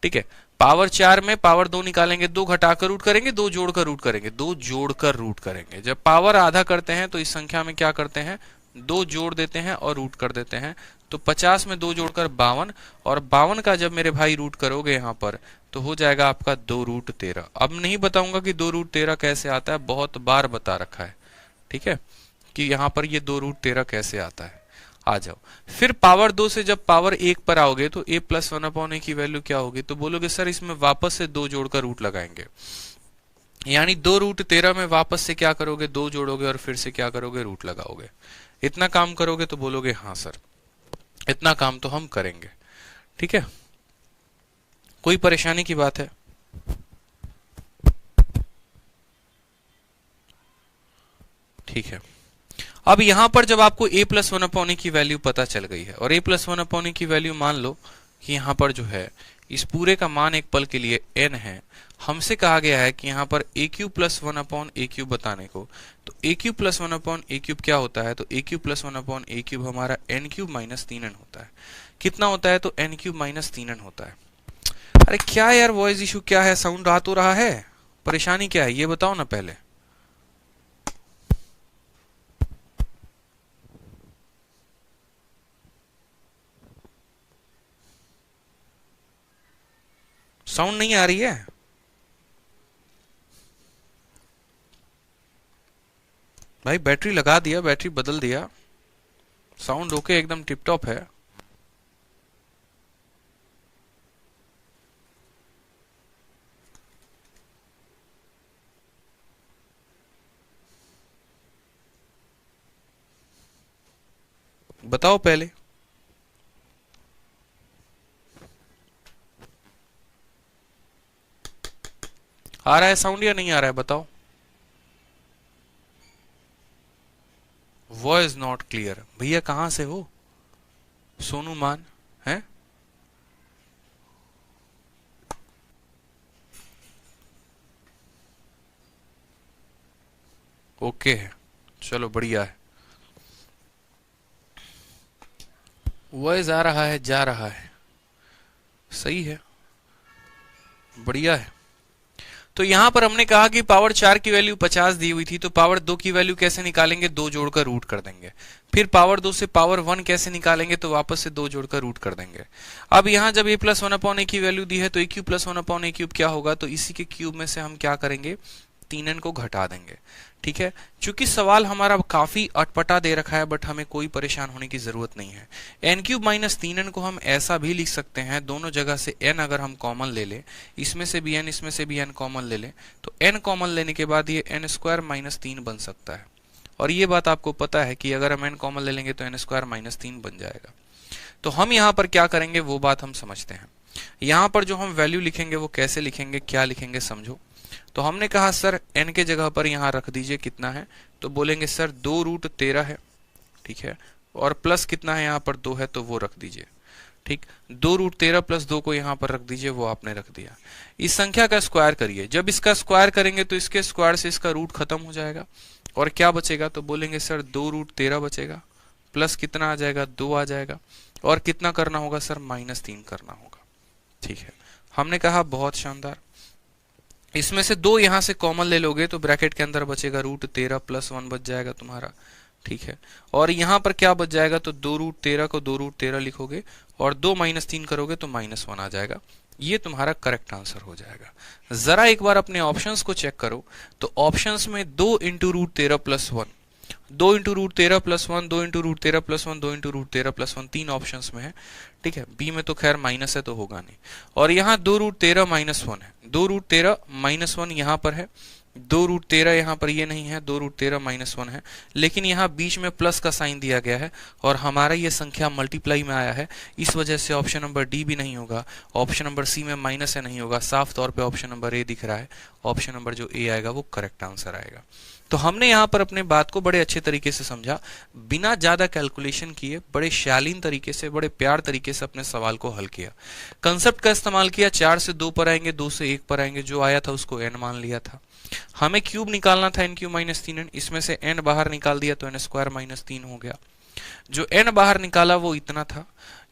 ठीक है, पावर 4 में पावर 2 निकालेंगे, 2 घटाकर रूट करेंगे, 2 जोड़कर रूट करेंगे, 2 जोड़कर रूट करेंगे। जब पावर आधा करते हैं तो इस संख्या में क्या करते हैं, 2 जोड़ देते हैं और रूट कर देते हैं। तो 50 में 2 जोड़कर 52, और 52 का जब मेरे भाई रूट करोगे यहाँ पर तो हो जाएगा आपका 2√13। अब नहीं बताऊंगा कि 2√13 कैसे आता है, बहुत बार बता रखा है। ठीक है, कि यहाँ पर ये 2√13 कैसे आता है। आ जाओ, फिर पावर 2 से जब पावर 1 पर आओगे तो a प्लस 1/a की वैल्यू क्या होगी, तो बोलोगे सर इसमें वापस से 2 जोड़कर रूट लगाएंगे, यानी 2√13 में वापस से क्या करोगे, 2 जोड़ोगे और फिर से क्या करोगे, रूट लगाओगे। इतना काम करोगे तो बोलोगे हाँ सर इतना काम तो हम करेंगे। ठीक है, कोई परेशानी की बात है, ठीक है। अब यहां पर जब आपको a प्लस 1/a की वैल्यू पता चल गई है और a प्लस 1/a की वैल्यू मान लो कि यहां पर जो है इस पूरे का मान एक पल के लिए n है, हमसे कहा गया है कि यहां पर a³ प्लस 1/a³ बताने को, तो a³ प्लस 1/a³ क्या होता है, तो a³ प्लस 1/a³ हमारा n³ माइनस 3n होता है। कितना होता है, तो n³ माइनस 3n होता है। अरे क्या यार वॉइस इशू क्या है, साउंड आ तो रहा है, परेशानी क्या है ये बताओ ना पहले। साउंड नहीं आ रही है, भाई बैटरी लगा दिया, बैटरी बदल दिया, साउंड ओके एकदम टिप टॉप है। बताओ पहले, आ रहा है साउंड या नहीं आ रहा है बताओ। वॉइस नॉट क्लियर, भैया कहां से हो, सोनू मान है, ओके है, चलो बढ़िया है। वॉइस आ रहा है जा रहा है, सही है, बढ़िया है। तो यहां पर हमने कहा कि पावर 4 की वैल्यू 50 दी हुई थी, तो पावर 2 की वैल्यू कैसे निकालेंगे, 2 जोड़कर रूट कर देंगे। फिर पावर 2 से पावर 1 कैसे निकालेंगे, तो वापस से 2 जोड़कर रूट कर देंगे। अब यहां जब a प्लस 1/a की वैल्यू दी है तो a³ प्लस 1/a³ क्या होगा, तो इसी के क्यूब में से हम क्या करेंगे, 3n को घटा देंगे। ठीक है, चूंकि सवाल हमारा काफी अटपटा दे रखा है बट हमें कोई परेशान होने की जरूरत नहीं है। n³ माइनस 3n को हम ऐसा भी लिख सकते हैं, दोनों जगह से n अगर हम कॉमन ले लें, इसमें से भी n इसमें से भी n कॉमन ले लें, तो n कॉमन लेने के बाद ये n² माइनस 3 बन सकता है। और ये बात आपको पता है कि अगर हम n कॉमन ले लेंगे तो n² माइनस 3 बन जाएगा। तो हम यहाँ पर क्या करेंगे वो बात हम समझते हैं। यहाँ पर जो हम वैल्यू लिखेंगे वो कैसे लिखेंगे, क्या लिखेंगे समझो। तो हमने कहा सर n के जगह पर यहाँ रख दीजिए कितना है, तो बोलेंगे सर 2√13 है। ठीक है, और प्लस कितना है यहाँ पर 2 है तो वो रख दीजिए। ठीक, 2√13 प्लस 2 को यहाँ पर रख दीजिए, वो आपने रख दिया। इस संख्या का स्क्वायर करिए, जब इसका स्क्वायर करेंगे तो इसके स्क्वायर से इसका रूट खत्म हो जाएगा और क्या बचेगा, तो बोलेंगे सर 2√13 बचेगा, प्लस कितना आ जाएगा 2 आ जाएगा, और कितना करना होगा सर -3 करना होगा। ठीक है, हमने कहा बहुत शानदार। इसमें से 2 यहां से कॉमन ले लोगे तो ब्रैकेट के अंदर बचेगा √13 + 1 बच जाएगा तुम्हारा, ठीक है। और यहां पर क्या बच जाएगा, तो 2√13 को 2√13 लिखोगे और 2 - 3 करोगे तो -1 आ जाएगा। ये तुम्हारा करेक्ट आंसर हो जाएगा। जरा एक बार अपने ऑप्शंस को चेक करो, तो ऑप्शंस में 2 × √13 + 1, 2 × √13 + 1, 2 × √13 + 1, 2 × √13 + 1, 3 ऑप्शंस में है, ठीक है। बी में तो खैर माइनस है तो होगा नहीं। और यहाँ 2√13 - 1 है, 2√13 - 1 यहाँ पर है, 2√13 यहाँ पर ये नहीं है, 2√13 - 1 है, लेकिन यहाँ बीच में प्लस का साइन दिया गया है और हमारा ये संख्या मल्टीप्लाई में आया है, इस वजह से ऑप्शन नंबर डी भी नहीं होगा, ऑप्शन नंबर सी में माइनस है नहीं होगा, साफ तौर पे ऑप्शन नंबर ए दिख रहा है। ऑप्शन नंबर जो ए आएगा वो करेक्ट आंसर आएगा। तो हमने यहाँ पर अपने बात को बड़े अच्छे तरीके से समझा, बिना ज्यादा कैलकुलेशन किए, बड़े शालीन तरीके से, बड़े प्यार तरीके से अपने सवाल को हल किया। कंसेप्ट का इस्तेमाल किया, 4 से 2 पर आएंगे, 2 से 1 पर आएंगे, जो आया था उसको n मान लिया था। हमें क्यूब निकालना था n³ - 3n, इसमें से n बाहर निकाल दिया तो n² - 3 हो गया। जो n बाहर निकाला वो इतना था,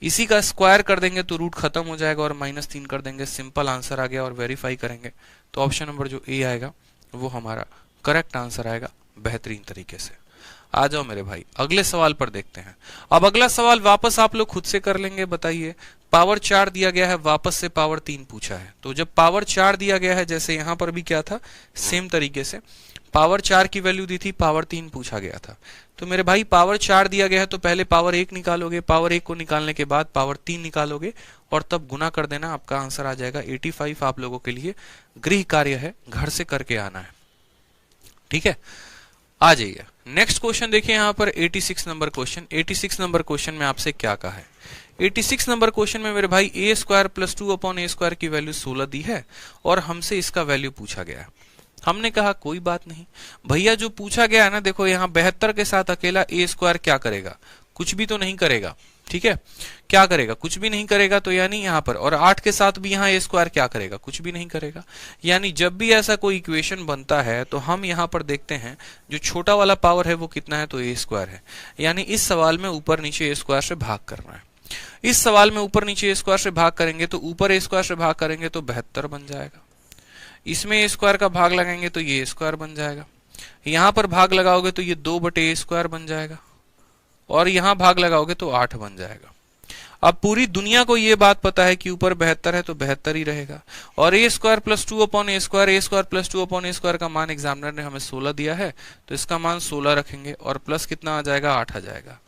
इसी का स्क्वायर कर देंगे तो रूट खत्म हो जाएगा और -3 कर देंगे, सिंपल आंसर आ गया। और वेरीफाई करेंगे तो ऑप्शन नंबर जो ए आएगा वो हमारा करेक्ट आंसर आएगा बेहतरीन तरीके से। आ जाओ मेरे भाई, अगले सवाल पर देखते हैं। अब अगला सवाल वापस आप लोग खुद से कर लेंगे। बताइए, पावर 4 दिया गया है, वापस से पावर 3 पूछा है। तो जब पावर 4 दिया गया है, जैसे यहां पर भी क्या था, सेम तरीके से पावर 4 की वैल्यू दी थी, पावर 3 पूछा गया था। तो मेरे भाई पावर 4 दिया गया है तो पहले पावर 1 निकालोगे, पावर 1 को निकालने के बाद पावर 3 निकालोगे और तब गुना कर देना, आपका आंसर आ जाएगा 85। आप लोगों के लिए गृह कार्य है, घर से करके आना है, ठीक है। आ जाइए नेक्स्ट क्वेश्चन देखिए, यहाँ पर 86 नंबर क्वेश्चन। 86 नंबर क्वेश्चन में आपसे क्या कहा है? 86 नंबर क्वेश्चन में मेरे भाई a² + 2/a² की वैल्यू 16 दी है और हमसे इसका वैल्यू पूछा गया है। हमने कहा कोई बात नहीं भैया, जो पूछा गया है ना, देखो यहाँ 72 के साथ अकेला a² क्या करेगा, कुछ भी तो नहीं करेगा, ठीक है। क्या करेगा, कुछ भी नहीं करेगा, तो यानी यहाँ पर, और 8 के साथ भी यहाँ a² क्या करेगा, कुछ भी नहीं करेगा। यानी जब भी ऐसा कोई इक्वेशन बनता है तो हम यहाँ पर देखते हैं जो छोटा वाला पावर है वो कितना है, तो a² है। यानी इस सवाल में ऊपर नीचे a² से भाग करना है। इस सवाल में ऊपर नीचे a² से भाग करेंगे तो ऊपर a² से भाग करेंगे तो 72 बन जाएगा। इसमें a² का भाग लगाएंगे तो ये a² बन जाएगा। यहां पर भाग लगाओगे तो ये 2/a² बन जाएगा और यहां भाग लगाओगे तो 8 बन जाएगा। अब पूरी दुनिया को ये बात पता है कि ऊपर 72 है तो 72 ही रहेगा। और a² + 2/a², a² + 2/a² का मान एग्जामिनर ने हमें 16 दिया है तो इसका मान 16 रखेंगे और प्लस कितना आ जाएगा, 8 आ जाएगा,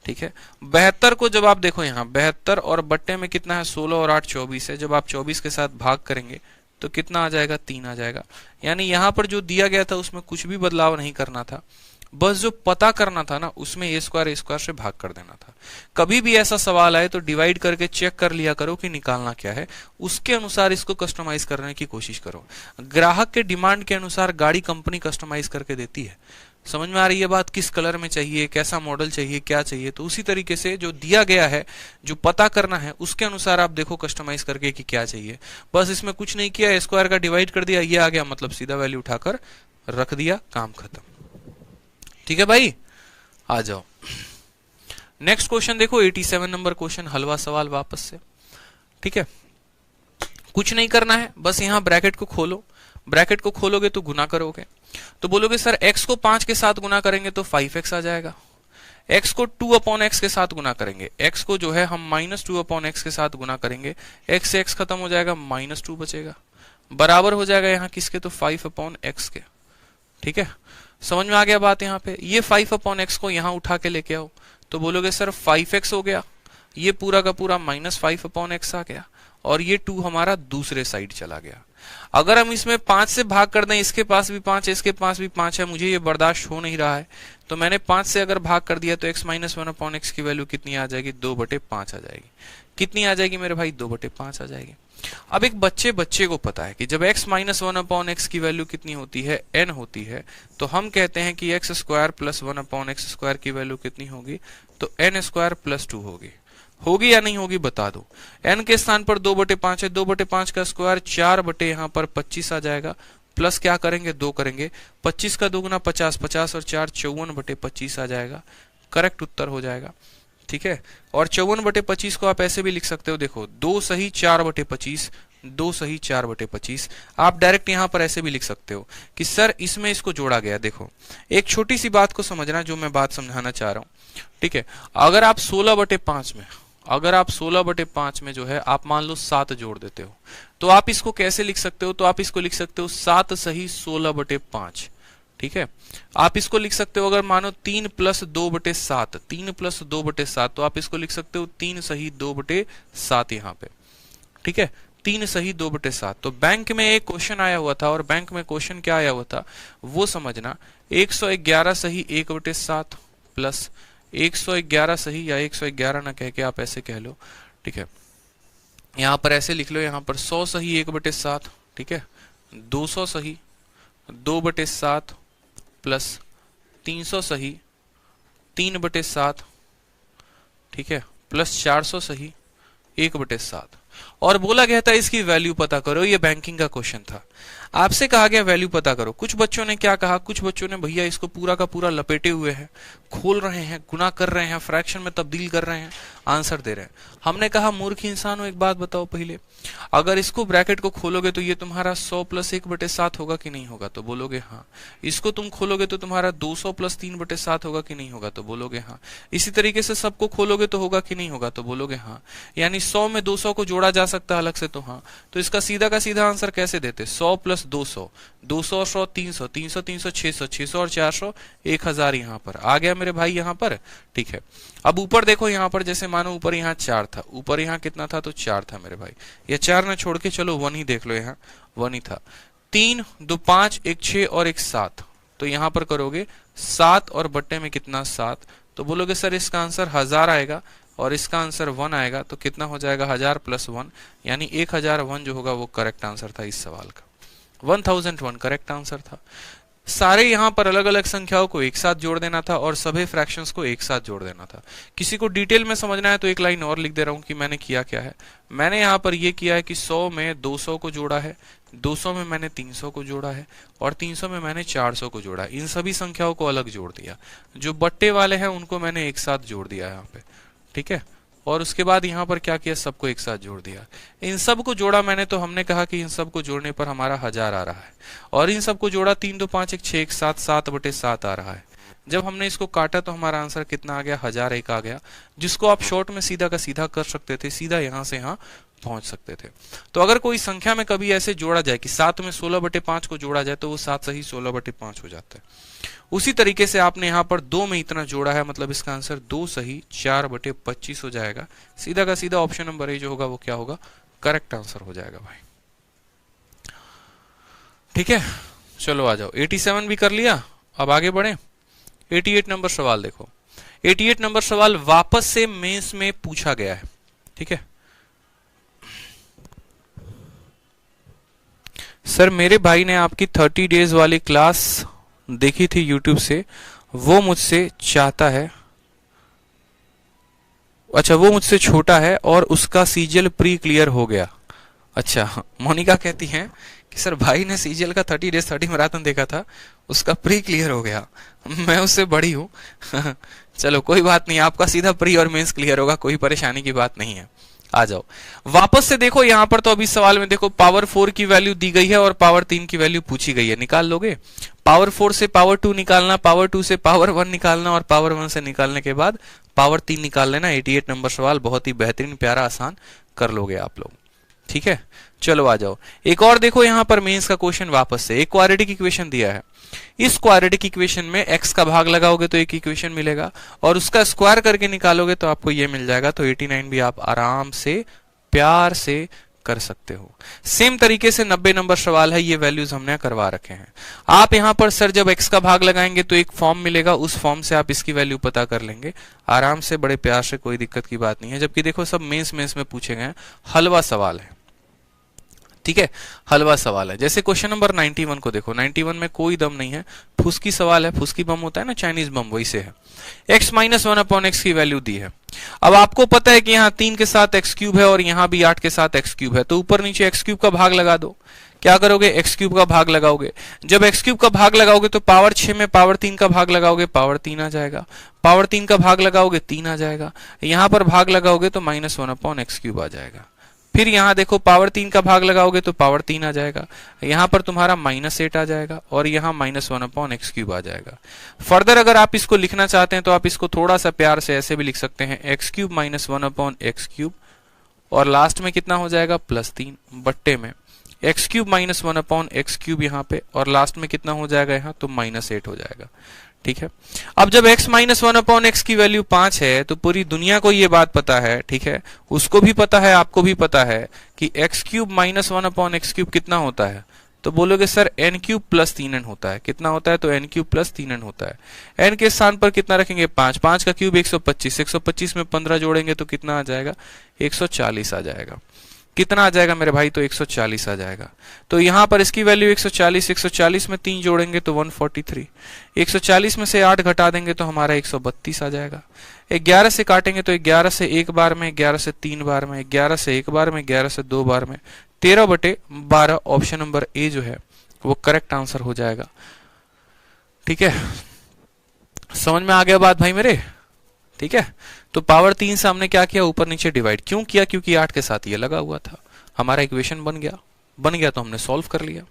ठीक है। 72 को जब आप देखो यहाँ 72 और बट्टे में कितना है, 16 और 8 24 है। जब आप 24 के साथ भाग करेंगे तो कितना आ जाएगा, 3 आ जाएगा। यानी यहाँ पर जो दिया गया था उसमें कुछ भी बदलाव नहीं करना था, बस जो पता करना था ना उसमें a² से भाग कर देना था। कभी भी ऐसा सवाल आए तो डिवाइड करके चेक कर लिया करो कि निकालना क्या है, उसके अनुसार इसको कस्टमाइज करने की कोशिश करो। ग्राहक के डिमांड के अनुसार गाड़ी कंपनी कस्टमाइज करके देती है। समझ में आ रही है बात, किस कलर में चाहिए, कैसा मॉडल चाहिए, क्या चाहिए, तो उसी तरीके से जो दिया गया है, जो पता करना है उसके अनुसार आप देखो कस्टमाइज करके कि क्या चाहिए। बस इसमें कुछ नहीं किया, a² का डिवाइड कर दिया, ये आ गया, मतलब सीधा वैल्यू उठाकर रख दिया, काम खत्म, ठीक है भाई। आ जाओ नेक्स्ट क्वेश्चन देखो, 87 नंबर क्वेश्चन, हलवा सवाल वापस से, ठीक है। कुछ नहीं करना है, बस यहां ब्रैकेट को खोलो, ब्रैकेट को खोलोगे तो गुना करोगे, तो बोलोगे सर x को 5 के साथ गुना करेंगे तो 5x आ जाएगा। x को 2/x के साथ गुना करेंगे, x को जो है हम -2/x के साथ गुना करेंगे, x से x खत्म हो जाएगा, -2 बचेगा, बराबर हो जाएगा यहाँ किसके, तो 5/x के, ठीक है। समझ में आ गया बात यहाँ पे। ये 5/x को यहाँ उठा के लेके आओ तो बोलोगे सर 5x हो गया, ये पूरा का पूरा -5/x आ गया और ये 2 हमारा दूसरे साइड चला गया। अगर हम इसमें 5 से भाग कर दें, इसके पास भी 5 है, इसके पास भी 5 है, मुझे ये बर्दाश्त हो नहीं रहा है, तो मैंने 5 से अगर भाग कर दिया तो x - 1/x की वैल्यू कितनी आ जाएगी, 2/5 आ जाएगी। कितनी आ जाएगी मेरे भाई, 2/5 आ जाएगी। अब एक बच्चे को पता है कि जब x - 1/x की वैल्यू कितनी होती है, n होती है, तो हम कहते हैं कि x² + 1/x² की वैल्यू कितनी होगी, तो n² + 2 होगी या नहीं होगी बता दो। n के स्थान पर 2/5 है, 2/5 का स्क्वायर 4 यहाँ पर 25 आ जाएगा, प्लस क्या करेंगे, 2 करेंगे, 25 का 2 गुना 50, 50 और 4 54/25 आ जाएगा, करेक्ट उत्तर हो जाएगा, ठीक है। और 54/25 को आप ऐसे भी लिख सकते हो, देखो 2 सही 4/25 2 सही 4/25। आप डायरेक्ट यहां पर ऐसे भी लिख सकते हो कि सर इसमें इसको जोड़ा गया। देखो एक छोटी सी बात को समझना जो मैं बात समझाना चाह रहा हूं, ठीक है। अगर आप 16/5 में जो है आप मान लो 7 जोड़ देते हो, तो आप इसको कैसे लिख सकते हो? तो आप इसको लिख सकते हो 7 सही 16/5, ठीक है। आप इसको लिख सकते हो अगर मानो 3 + 2/7, 3 + 2/7, तो आप इसको लिख सकते हो 3 सही 2/7 यहाँ पे, ठीक है। 3 सही 2/7। तो बैंक में एक क्वेश्चन आया हुआ था, और बैंक में क्वेश्चन क्या आया हुआ था वो समझना। 111 सही 1/7 प्लस 111 सही, या 111 ना कह के आप ऐसे कह लो, ठीक है। यहां पर ऐसे लिख लो, यहां पर 100 सही 1/7, ठीक है। 200 सही 2/7 प्लस 300 सही 3/7, ठीक है, प्लस 400 सही 1/7। और बोला गया था इसकी वैल्यू पता करो। ये बैंकिंग का क्वेश्चन था, आपसे कहा गया वैल्यू पता करो। कुछ बच्चों ने क्या कहा, कुछ बच्चों ने भैया इसको पूरा का पूरा लपेटे हुए हैं, खोल रहे हैं, गुना कर रहे हैं, फ्रैक्शन में तब्दील कर रहे हैं, आंसर दे रहे हैं। हमने कहा मूर्ख इंसान हो, एक बात बताओ पहले, अगर इसको ब्रैकेट को खोलोगे तो ये तुम्हारा 100 + 1/7 होगा कि नहीं होगा? तो बोलोगे हाँ। इसको तुम खोलोगे तो तुम्हारा 200 + 3/7 होगा कि नहीं होगा? तो बोलोगे हाँ। इसी तरीके से सबको खोलोगे तो होगा कि नहीं होगा? तो बोलोगे हाँ। यानी 100 में 200 को जोड़ा जा सकता है अलग से, तो हाँ। तो इसका सीधा का सीधा आंसर कैसे देते? 100 + 200, 200 और 100 300, 300 300 600, 600 और 400 1000 यहाँ पर आ गया मेरे भाई यहाँ पर, ठीक है। अब ऊपर देखो, यहाँ पर जैसे मानो ऊपर यहाँ 4 था, ऊपर यहाँ कितना था? तो 4 था मेरे भाई। ये 4 ना छोड़ के चलो 1 ही देख लो, यहाँ 1 ही था। 3 2 5 1 6 और 1 7, तो यहाँ पर करोगे 7 और बट्टे में कितना? 7। तो बोलोगे सर इसका आंसर 1000 आएगा और इसका आंसर 1 आएगा, तो कितना हो जाएगा? 1000 + 1, यानी 1001 जो होगा वो करेक्ट आंसर था इस सवाल का। 1001 करेक्ट आंसर था। सारे यहां पर अलग अलग संख्याओं को एक साथ जोड़ देना था और सभी फ्रैक्शंस को एक साथ जोड़ देना था। किसी को डिटेल में समझना है तो एक लाइन और लिख दे रहा हूं कि मैंने किया क्या है। मैंने यहां पर यह किया है कि 100 में 200 को जोड़ा है, 200 में मैंने 300 को जोड़ा है, और 300 में मैंने 400 को जोड़ा है। इन सभी संख्याओं को अलग जोड़ दिया, जो बट्टे वाले हैं उनको मैंने एक साथ जोड़ दिया यहाँ पे, ठीक है। और उसके बाद यहाँ पर क्या किया? सबको एक साथ जोड़ दिया। इन सब को जोड़ा मैंने, तो हमने कहा कि इन सब को जोड़ने पर हमारा 1000 आ रहा है, और इन सब को जोड़ा 3 2 5 1 6 1 7 7/7 आ रहा है। जब हमने इसको काटा तो हमारा आंसर कितना आ गया? 1001 आ गया, जिसको आप शॉर्ट में सीधा का सीधा कर सकते थे, सीधा यहां से यहां पहुंच सकते थे। तो अगर कोई संख्या में कभी ऐसे जोड़ा जाए कि 7 में 16/5 को जोड़ा जाए तो वो 7 सही 16/5 हो जाता है। उसी तरीके से आपने यहां पर 2 में इतना जोड़ा है, मतलब इसका आंसर 2 सही 4/25 हो जाएगा। सीधा का सीधा ऑप्शन नंबर ए जो होगा वो क्या होगा? करेक्ट आंसर हो जाएगा भाई, ठीक है। चलो आ जाओ, 87 भी कर लिया, अब आगे बढ़े। 88 नंबर सवाल देखो। 88 नंबर सवाल वापस से मेंस में पूछा गया है, ठीक है। सर मेरे भाई ने आपकी 30 डेज वाली क्लास देखी थी यूट्यूब से, वो मुझसे चाहता है, अच्छा वो मुझसे छोटा है और उसका सीजीएल प्री क्लियर हो गया। अच्छा, मोनिका कहती हैं कि सर भाई ने सीजीएल का 30 डेज 30 मैराथन देखा था, उसका प्री क्लियर हो गया, मैं उससे बड़ी हूं। चलो कोई बात नहीं, आपका सीधा प्री और मेंस क्लियर होगा, कोई परेशानी की बात नहीं है। आ जाओ वापस से देखो, यहां पर तो अभी सवाल में देखो पावर 4 की वैल्यू दी गई है और पावर 3 की वैल्यू पूछी गई है, निकाल लोगे। पावर 4 से पावर 2 निकालना, पावर 2 से पावर 1 निकालना, और पावर 1 से निकालने के बाद पावर 3 निकाल लेना। 88 नंबर सवाल बहुत ही बेहतरीन प्यारा आसान कर लोगे आप लोग, ठीक है। चलो आ जाओ, एक और देखो यहां पर मेंस का क्वेश्चन वापस से। एक क्वाड्रेटिक इक्वेशन दिया है, इस क्वाड्रेटिक इक्वेशन में x का भाग लगाओगे तो एक इक्वेशन मिलेगा, और उसका स्क्वायर करके निकालोगे तो आपको ये मिल जाएगा। तो 89 भी आप आराम से प्यार से कर सकते हो। सेम तरीके से 90 नंबर सवाल है, ये वैल्यूज हमने करवा रखे हैं। आप यहां पर सर जब x का भाग लगाएंगे तो एक फॉर्म मिलेगा, उस फॉर्म से आप इसकी वैल्यू पता कर लेंगे आराम से, बड़े प्यार से, कोई दिक्कत की बात नहीं है। जबकि देखो सब मेंस में पूछे गए, हलवा सवाल है, ठीक है, हलवा सवाल है। जैसे क्वेश्चन नंबर 91 को देखो, 91 में कोई दम नहीं है, फुसकी सवाल है, फुसकी बम होता है ना, चाइनीज बम, वैसे है। x - 1/x की वैल्यू दी है। अब आपको पता है कि यहाँ 3 के साथ x³ है और यहाँ भी 8 के साथ x³ है, तो ऊपर नीचे x³ का भाग लगा दो। क्या करोगे? x³ का भाग लगाओगे। जब x³ का भाग लगाओगे तो पावर 6 में पावर 3 का भाग लगाओगे, पावर 3 आ जाएगा। पावर 3 का भाग लगाओगे 3 आ जाएगा। यहां पर भाग लगाओगे तो -1/x³ आ जाएगा। फिर यहाँ देखो पावर 3 का भाग लगाओगे तो पावर 3 आ जाएगा, यहाँ पर तुम्हारा -8 आ जाएगा और यहाँ -1/x³ आ जाएगा। फर्दर अगर आप इसको लिखना चाहते हैं तो आप इसको थोड़ा सा प्यार से ऐसे भी लिख सकते हैं, x³ -1/x³ और लास्ट में कितना हो जाएगा +3 बट्टे में x³ -1/x³ यहाँ पे और लास्ट में कितना हो जाएगा यहाँ तो -8 हो जाएगा। ठीक है, अब जब x -1/x की वैल्यू 5 है तो पूरी दुनिया को ये बात पता है, ठीक है, उसको भी पता है, आपको भी पता है कि x³ -1/x³ कितना होता है। तो बोलोगे सर n³ + 3n होता है। कितना होता है तो n³ + 3n होता है। n के स्थान पर कितना रखेंगे 5, 5 का क्यूब 125, 125 में 15 जोड़ेंगे तो कितना आ जाएगा 140 आ जाएगा। कितना आ जाएगा मेरे भाई तो 140 आ जाएगा। तो यहां पर इसकी वैल्यू 140, 140 में 3 जोड़ेंगे तो 143, 140 में से 8 घटा देंगे तो हमारा 132 आ जाएगा। 11 से काटेंगे तो 11 से एक बार में, 11 से 3 बार में, 11 से एक बार में, 11 से 2 बार में, 13/12 ऑप्शन नंबर ए जो है वो करेक्ट आंसर हो जाएगा। ठीक है, समझ में आ गया बात भाई मेरे। ठीक है, तो पावर 3 से हमने क्या किया ऊपर नीचे डिवाइड क्यों किया, क्योंकि 8 के साथ ये लगा हुआ था, हमारा इक्वेशन बन गया तो हमने सॉल्व कर लिया।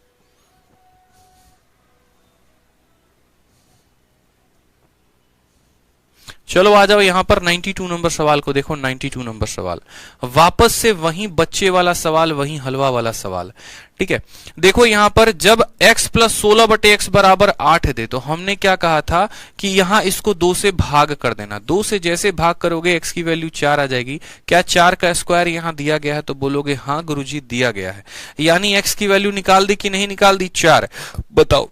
चलो आ जाओ यहां पर 92 नंबर सवाल को देखो। 92 नंबर सवाल वापस से वही बच्चे वाला सवाल, वही हलवा वाला सवाल। ठीक है, देखो यहां पर जब x + 16/x = 8 दे तो हमने क्या कहा था कि यहां इसको 2 से भाग कर देना। 2 से जैसे भाग करोगे x की वैल्यू 4 आ जाएगी। क्या 4 का स्क्वायर यहां दिया गया है तो बोलोगे हाँ गुरुजी दिया गया है। यानी x की वैल्यू निकाल दी कि नहीं निकाल दी 4, बताओ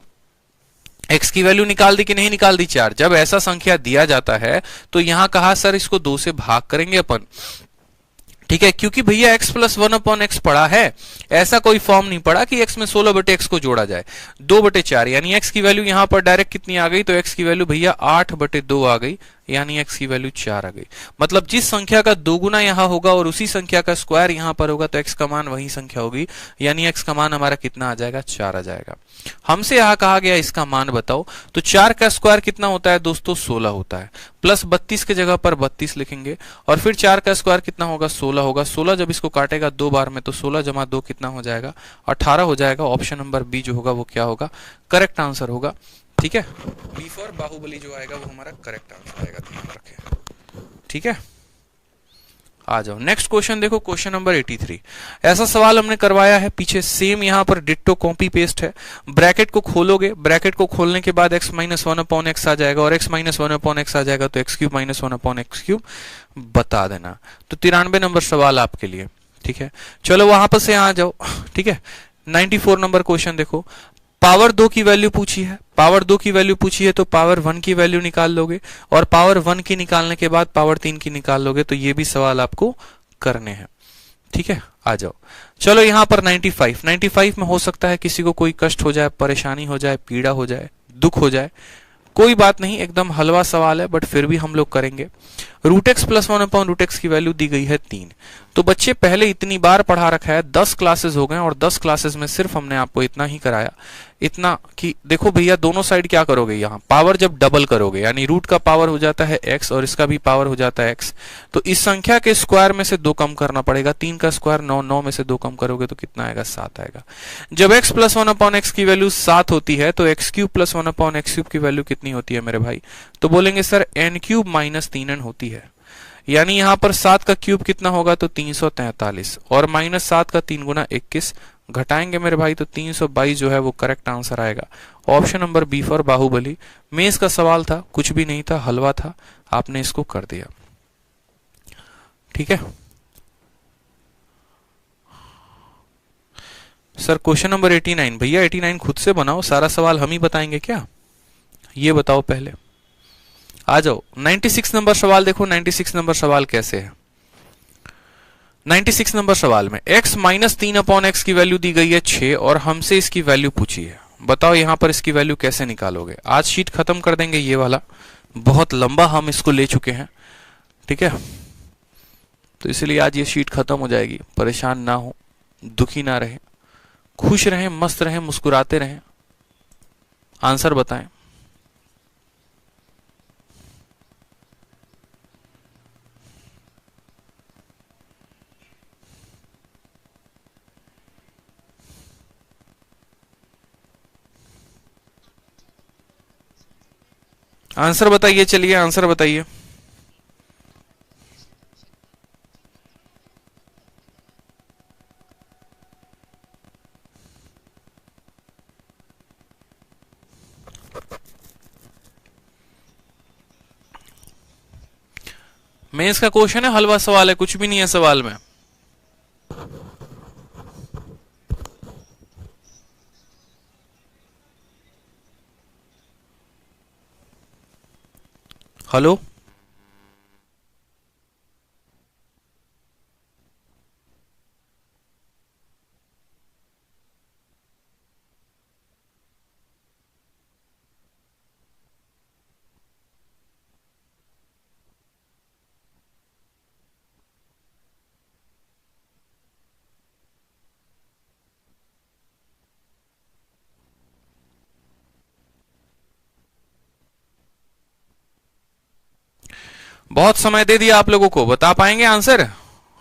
x की वैल्यू निकाल दी कि नहीं निकाल दी 4। जब ऐसा संख्या दिया जाता है तो यहां कहा सर इसको 2 से भाग करेंगे अपन। ठीक है, क्योंकि भैया x + 1/x पड़ा है, ऐसा कोई फॉर्म नहीं पड़ा कि x में 16/x को जोड़ा जाए। 2/4 यानी x की वैल्यू यहां पर डायरेक्ट कितनी आ गई तो x की वैल्यू भैया 8/2 आ गई, यानी x की वैल्यू 4 आ गई। मतलब जिस संख्या का दोगुना यहां होगा और उसी संख्या का स्क्वायर यहां पर होगा तो x का मान वही संख्या होगी, यानी x का मान हमारा कितना आ जाएगा 4 आ जाएगा। हमसे यहां कहा गया इसका मान बताओ, तो 4 का स्क्वायर कितना होता है दोस्तों 16 होता है, प्लस 32 के जगह पर 32 लिखेंगे और फिर 4 का स्क्वायर कितना होगा 16 होगा। 16 जब इसको काटेगा 2 बार में तो 16 + 2 कितना हो जाएगा 18 हो जाएगा। ऑप्शन नंबर बी जो होगा वो क्या होगा करेक्ट आंसर होगा। ठीक है, बी फॉर बाहुबली जो आएगा वो हमारा करेक्ट आंसर आएगा, ध्यान रखें। ठीक है, आ जाओ नेक्स्ट क्वेश्चन देखो, क्वेश्चन नंबर 83। ऐसा सवाल हमने करवाया है पीछे, सेम यहां पर डिट्टो कॉपी पेस्ट है। ब्रैकेट को खोलोगे, ब्रैकेट को खोलने के बाद x - 1/x आ जाएगा और x - 1/x आ जाएगा तो x³ - 1/x³ बता देना। तो 93 नंबर सवाल आपके लिए। ठीक है, चलो वहां पर से आ जाओ। ठीक है, 94 नंबर क्वेश्चन देखो, पावर 2 की वैल्यू पूछी है। पावर 2 की वैल्यू पूछी है तो पावर 1 की वैल्यू निकाल लोगे और पावर 1 की निकालने के बाद पावर 3 की निकाल लोगे। तो ये भी सवाल आपको करने हैं। ठीक है, आ जाओ। चलो यहां पर 95 में हो सकता है किसी को कोई कष्ट हो जाए, परेशानी हो जाए, पीड़ा हो जाए, दुख हो जाए, कोई बात नहीं, एकदम हलवा सवाल है बट फिर भी हम लोग करेंगे। √x + 1/√x की वैल्यू दी गई है 3। तो बच्चे पहले इतनी बार पढ़ा रखा है, 10 क्लासेस हो गए और 10 क्लासेस में सिर्फ हमने आपको इतना ही कराया, इतना कि देखो भैया दोनों साइड क्या करोगे, यहाँ पावर जब डबल करोगे यानी रूट का पावर हो जाता है x और इसका भी पावर हो जाता है x, तो इस संख्या के स्क्वायर में से 2 कम करना पड़ेगा। 3 का स्क्वायर 9, 9 में से 2 कम करोगे तो कितना आएगा 7 आएगा। जब x + 1/x की वैल्यू 7 होती है तो x³ + 1/x³ की वैल्यू कितनी होती है मेरे भाई, तो बोलेंगे सर n³ - 3n होती है। यानी यहां पर 7 का क्यूब कितना होगा तो 343 और -7 का 3 गुना 21 घटाएंगे मेरे भाई तो 322 जो है वो करेक्ट आंसर आएगा। Option number B for Baahubali. Mains का सवाल था, कुछ भी नहीं था, हलवा था, आपने इसको कर दिया। ठीक है सर, क्वेश्चन नंबर 89 भैया 89 खुद से बनाओ, सारा सवाल हम ही बताएंगे क्या, ये बताओ पहले। आ जाओ 96 नंबर सवाल देखो। 96 नंबर सवाल कैसे है। 96 नंबर सवाल में x - 3/x की वैल्यू दी गई है 6 और हमसे इसकी वैल्यू पूछी है। बताओ यहां पर इसकी वैल्यू कैसे निकालोगे। आज शीट खत्म कर देंगे, ये वाला बहुत लंबा हम इसको ले चुके हैं। ठीक है, तो इसलिए आज ये शीट खत्म हो जाएगी। परेशान ना हो, दुखी ना रहे, खुश रहें, मस्त रहें, मुस्कुराते रहें, आंसर बताएं। आंसर बताइए, चलिए आंसर बताइए। मेंस का क्वेश्चन है, हलवा सवाल है, कुछ भी नहीं है सवाल में। हेलो, बहुत समय दे दिया आप लोगों को, बता पाएंगे आंसर?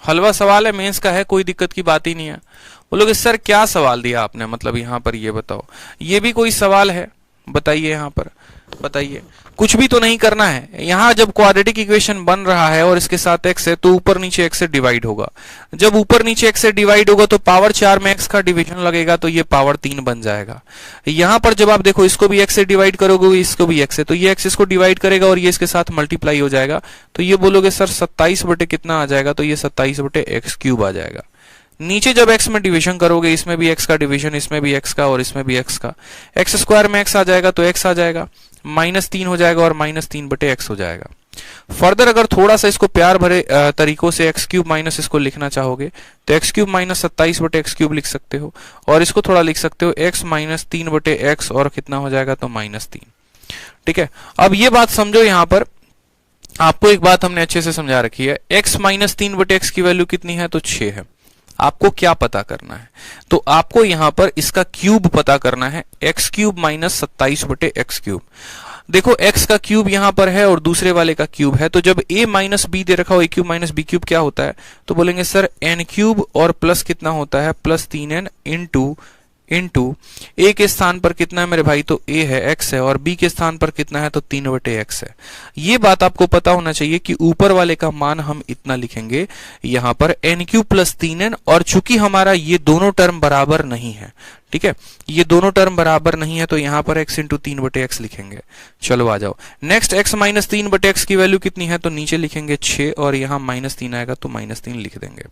हलवा सवाल है, मेंस का है, कोई दिक्कत की बात ही नहीं है। बोलोगे सर क्या सवाल दिया आपने, मतलब यहां पर ये बताओ, ये भी कोई सवाल है? बताइए यहां पर, बताइए। कुछ भी तो नहीं करना है। यहां जब क्वाड्रेटिक इक्वेशन बन रहा है और इसके साथ x है तो ऊपर नीचे x से डिवाइड होगा। जब ऊपर नीचे x से डिवाइड होगा तो पावर 4 में x का डिवीजन लगेगा तो ये पावर 3 बन जाएगा। यहां पर जब आप देखो इसको भी x से डिवाइड करोगे, इसको भी x से, तो ये x इसको डिवाइड करेगा और ये इसके साथ मल्टीप्लाई हो जाएगा। तो ये बोलोगे सर 27 बटे कितना आ जाएगा, तो ये 27 बटे एक्स क्यूब आ जाएगा। नीचे जब x में डिवीजन करोगे, इसमें भी x का डिवीजन, इसमें भी x का और इसमें भी x का, एक्स स्क्वायर में x आ जाएगा तो x आ जाएगा, -3 हो जाएगा और -3 बटे x हो जाएगा। फर्दर अगर थोड़ा सा इसको प्यार भरे तरीकों से x क्यूब माइनस इसको लिखना चाहोगे तो x क्यूब माइनस 27 बटे एक्स क्यूब लिख सकते हो, और इसको थोड़ा लिख सकते हो x माइनस 3 बटे एक्स, और कितना हो जाएगा तो -3। ठीक है, अब ये बात समझो, यहां पर आपको एक बात हमने अच्छे से समझा रखी है, x माइनस 3 बटे एक्स की वैल्यू कितनी है, तो 6 है। आपको क्या पता करना है, तो आपको यहां पर इसका क्यूब पता करना है, एक्स क्यूब माइनस 27 बटे एक्स क्यूब। देखो x का क्यूब यहां पर है और दूसरे वाले का क्यूब है, तो जब a माइनस बी दे रखा हो, a cube minus B cube क्या होता है, तो बोलेंगे सर n क्यूब और प्लस कितना होता है, प्लस 3n इंटू a के स्थान पर कितना है मेरे भाई, तो a है, x है, और b के स्थान पर कितना है, तो 3 बटे x है। ये बात आपको पता होना चाहिए कि ऊपर वाले का मान हम इतना लिखेंगे यहां पर n क्यूब प्लस 3n, और चूंकि हमारा ये दोनों टर्म बराबर नहीं है, ठीक है, ये दोनों टर्म बराबर नहीं है, तो यहां पर x इंटू 3 बटे एक्स लिखेंगे। चलो आ जाओ नेक्स्ट, x माइनस 3 बटे एक्स की वैल्यू कितनी है, तो नीचे लिखेंगे 6 और यहां -3 आएगा तो -3 लिख देंगे।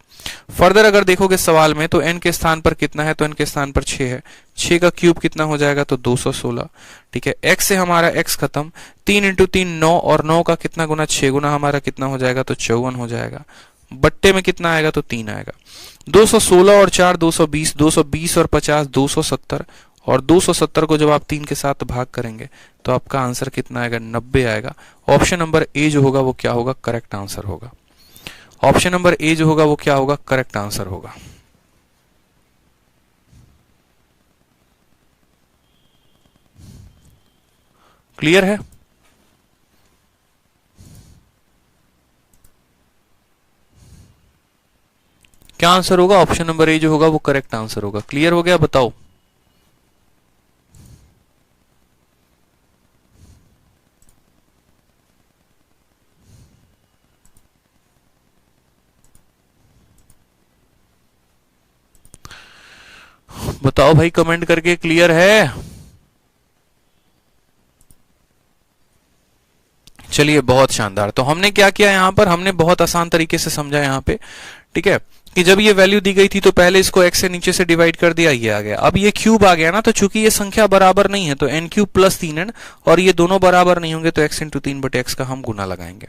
फर्दर अगर देखोगे सवाल में तो n के स्थान पर कितना है, तो n के स्थान पर 6 है, 6 का क्यूब कितना हो जाएगा, तो 216। ठीक है, x से हमारा x खत्म, 3 इंटू 3 9, और 9 का कितना गुना, 6 गुना हमारा कितना हो जाएगा, तो 54 हो जाएगा। बट्टे में कितना आएगा, तो 3 आएगा। 216 और 4 220, 220 और 50 270, और 270 को जब आप 3 के साथ भाग करेंगे तो आपका आंसर कितना आएगा, 90 आएगा। ऑप्शन नंबर ए जो होगा वो क्या होगा, करेक्ट आंसर होगा। ऑप्शन नंबर ए जो होगा वो क्या होगा, करेक्ट आंसर होगा। क्लियर है? क्या आंसर होगा, ऑप्शन नंबर ए जो होगा वो करेक्ट आंसर होगा। क्लियर हो गया, बताओ। बताओ भाई कमेंट करके, क्लियर है? चलिए बहुत शानदार। तो हमने क्या किया यहां पर, हमने बहुत आसान तरीके से समझा यहां पे, ठीक है, कि जब ये वैल्यू दी गई थी तो पहले इसको x से नीचे से डिवाइड कर दिया, ये आ गया। अब ये क्यूब आ गया ना, तो चूंकि ये संख्या बराबर नहीं है तो n क्यूब प्लस 3n, और ये दोनों बराबर नहीं होंगे तो x इंटू 3 बटे एक्स का हम गुना लगाएंगे।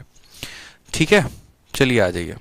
ठीक है, चलिए आ जाइए,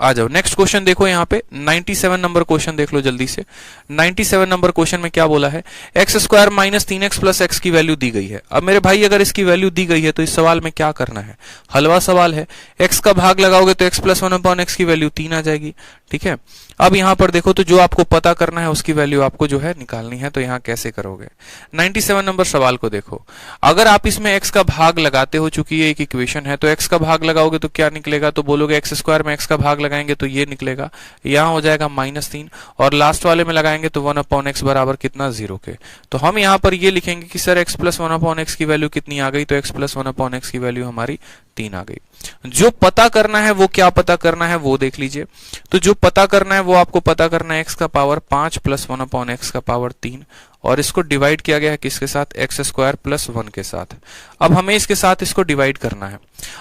आ जाओ। नेक्स्ट क्वेश्चन देखो यहाँ पे 97 नंबर क्वेश्चन देख लो जल्दी से। 97 नंबर क्वेश्चन में क्या बोला है, x square minus 3x plus x की वैल्यू दी गई है। अब मेरे भाई अगर इसकी वैल्यू दी गई है तो इस सवाल में क्या करना है, हलवा सवाल है। x का भाग लगाओगे तो x प्लस 1 अपॉन एक्स की वैल्यू 3 आ जाएगी। ठीक है। अब यहाँ पर देखो तो जो आपको पता करना है उसकी वैल्यू आपको जो है निकालनी है, तो यहाँ कैसे करोगे। 97 नंबर सवाल को देखो, अगर आप इसमें x का भाग लगाते हो, चूंकि ये एक इक्वेशन है, तो x का भाग लगाओगे तो क्या निकलेगा, तो बोलोगे एक्स स्क्वायर में x का भाग लगाएंगे तो ये निकलेगा, यहाँ हो जाएगा -3, और लास्ट वाले में लगाएंगे तो 1/x बराबर कितना, 0 के। तो हम यहाँ पर ये लिखेंगे कि सर x प्लस 1/x की वैल्यू कितनी आ गई, तो x प्लस 1/x की वैल्यू हमारी 3 आ गई। जो पता करना है वो क्या पता करना है वो देख लीजिए। तो जो पता करना है वो आपको पता करना है x का पावर 5 प्लस 1/x का पावर 3, और इसको डिवाइड किया गया है किसके साथ, एक्स स्क्वायर प्लस 1 के साथ। अब हमें इसके साथ इसको डिवाइड करना है।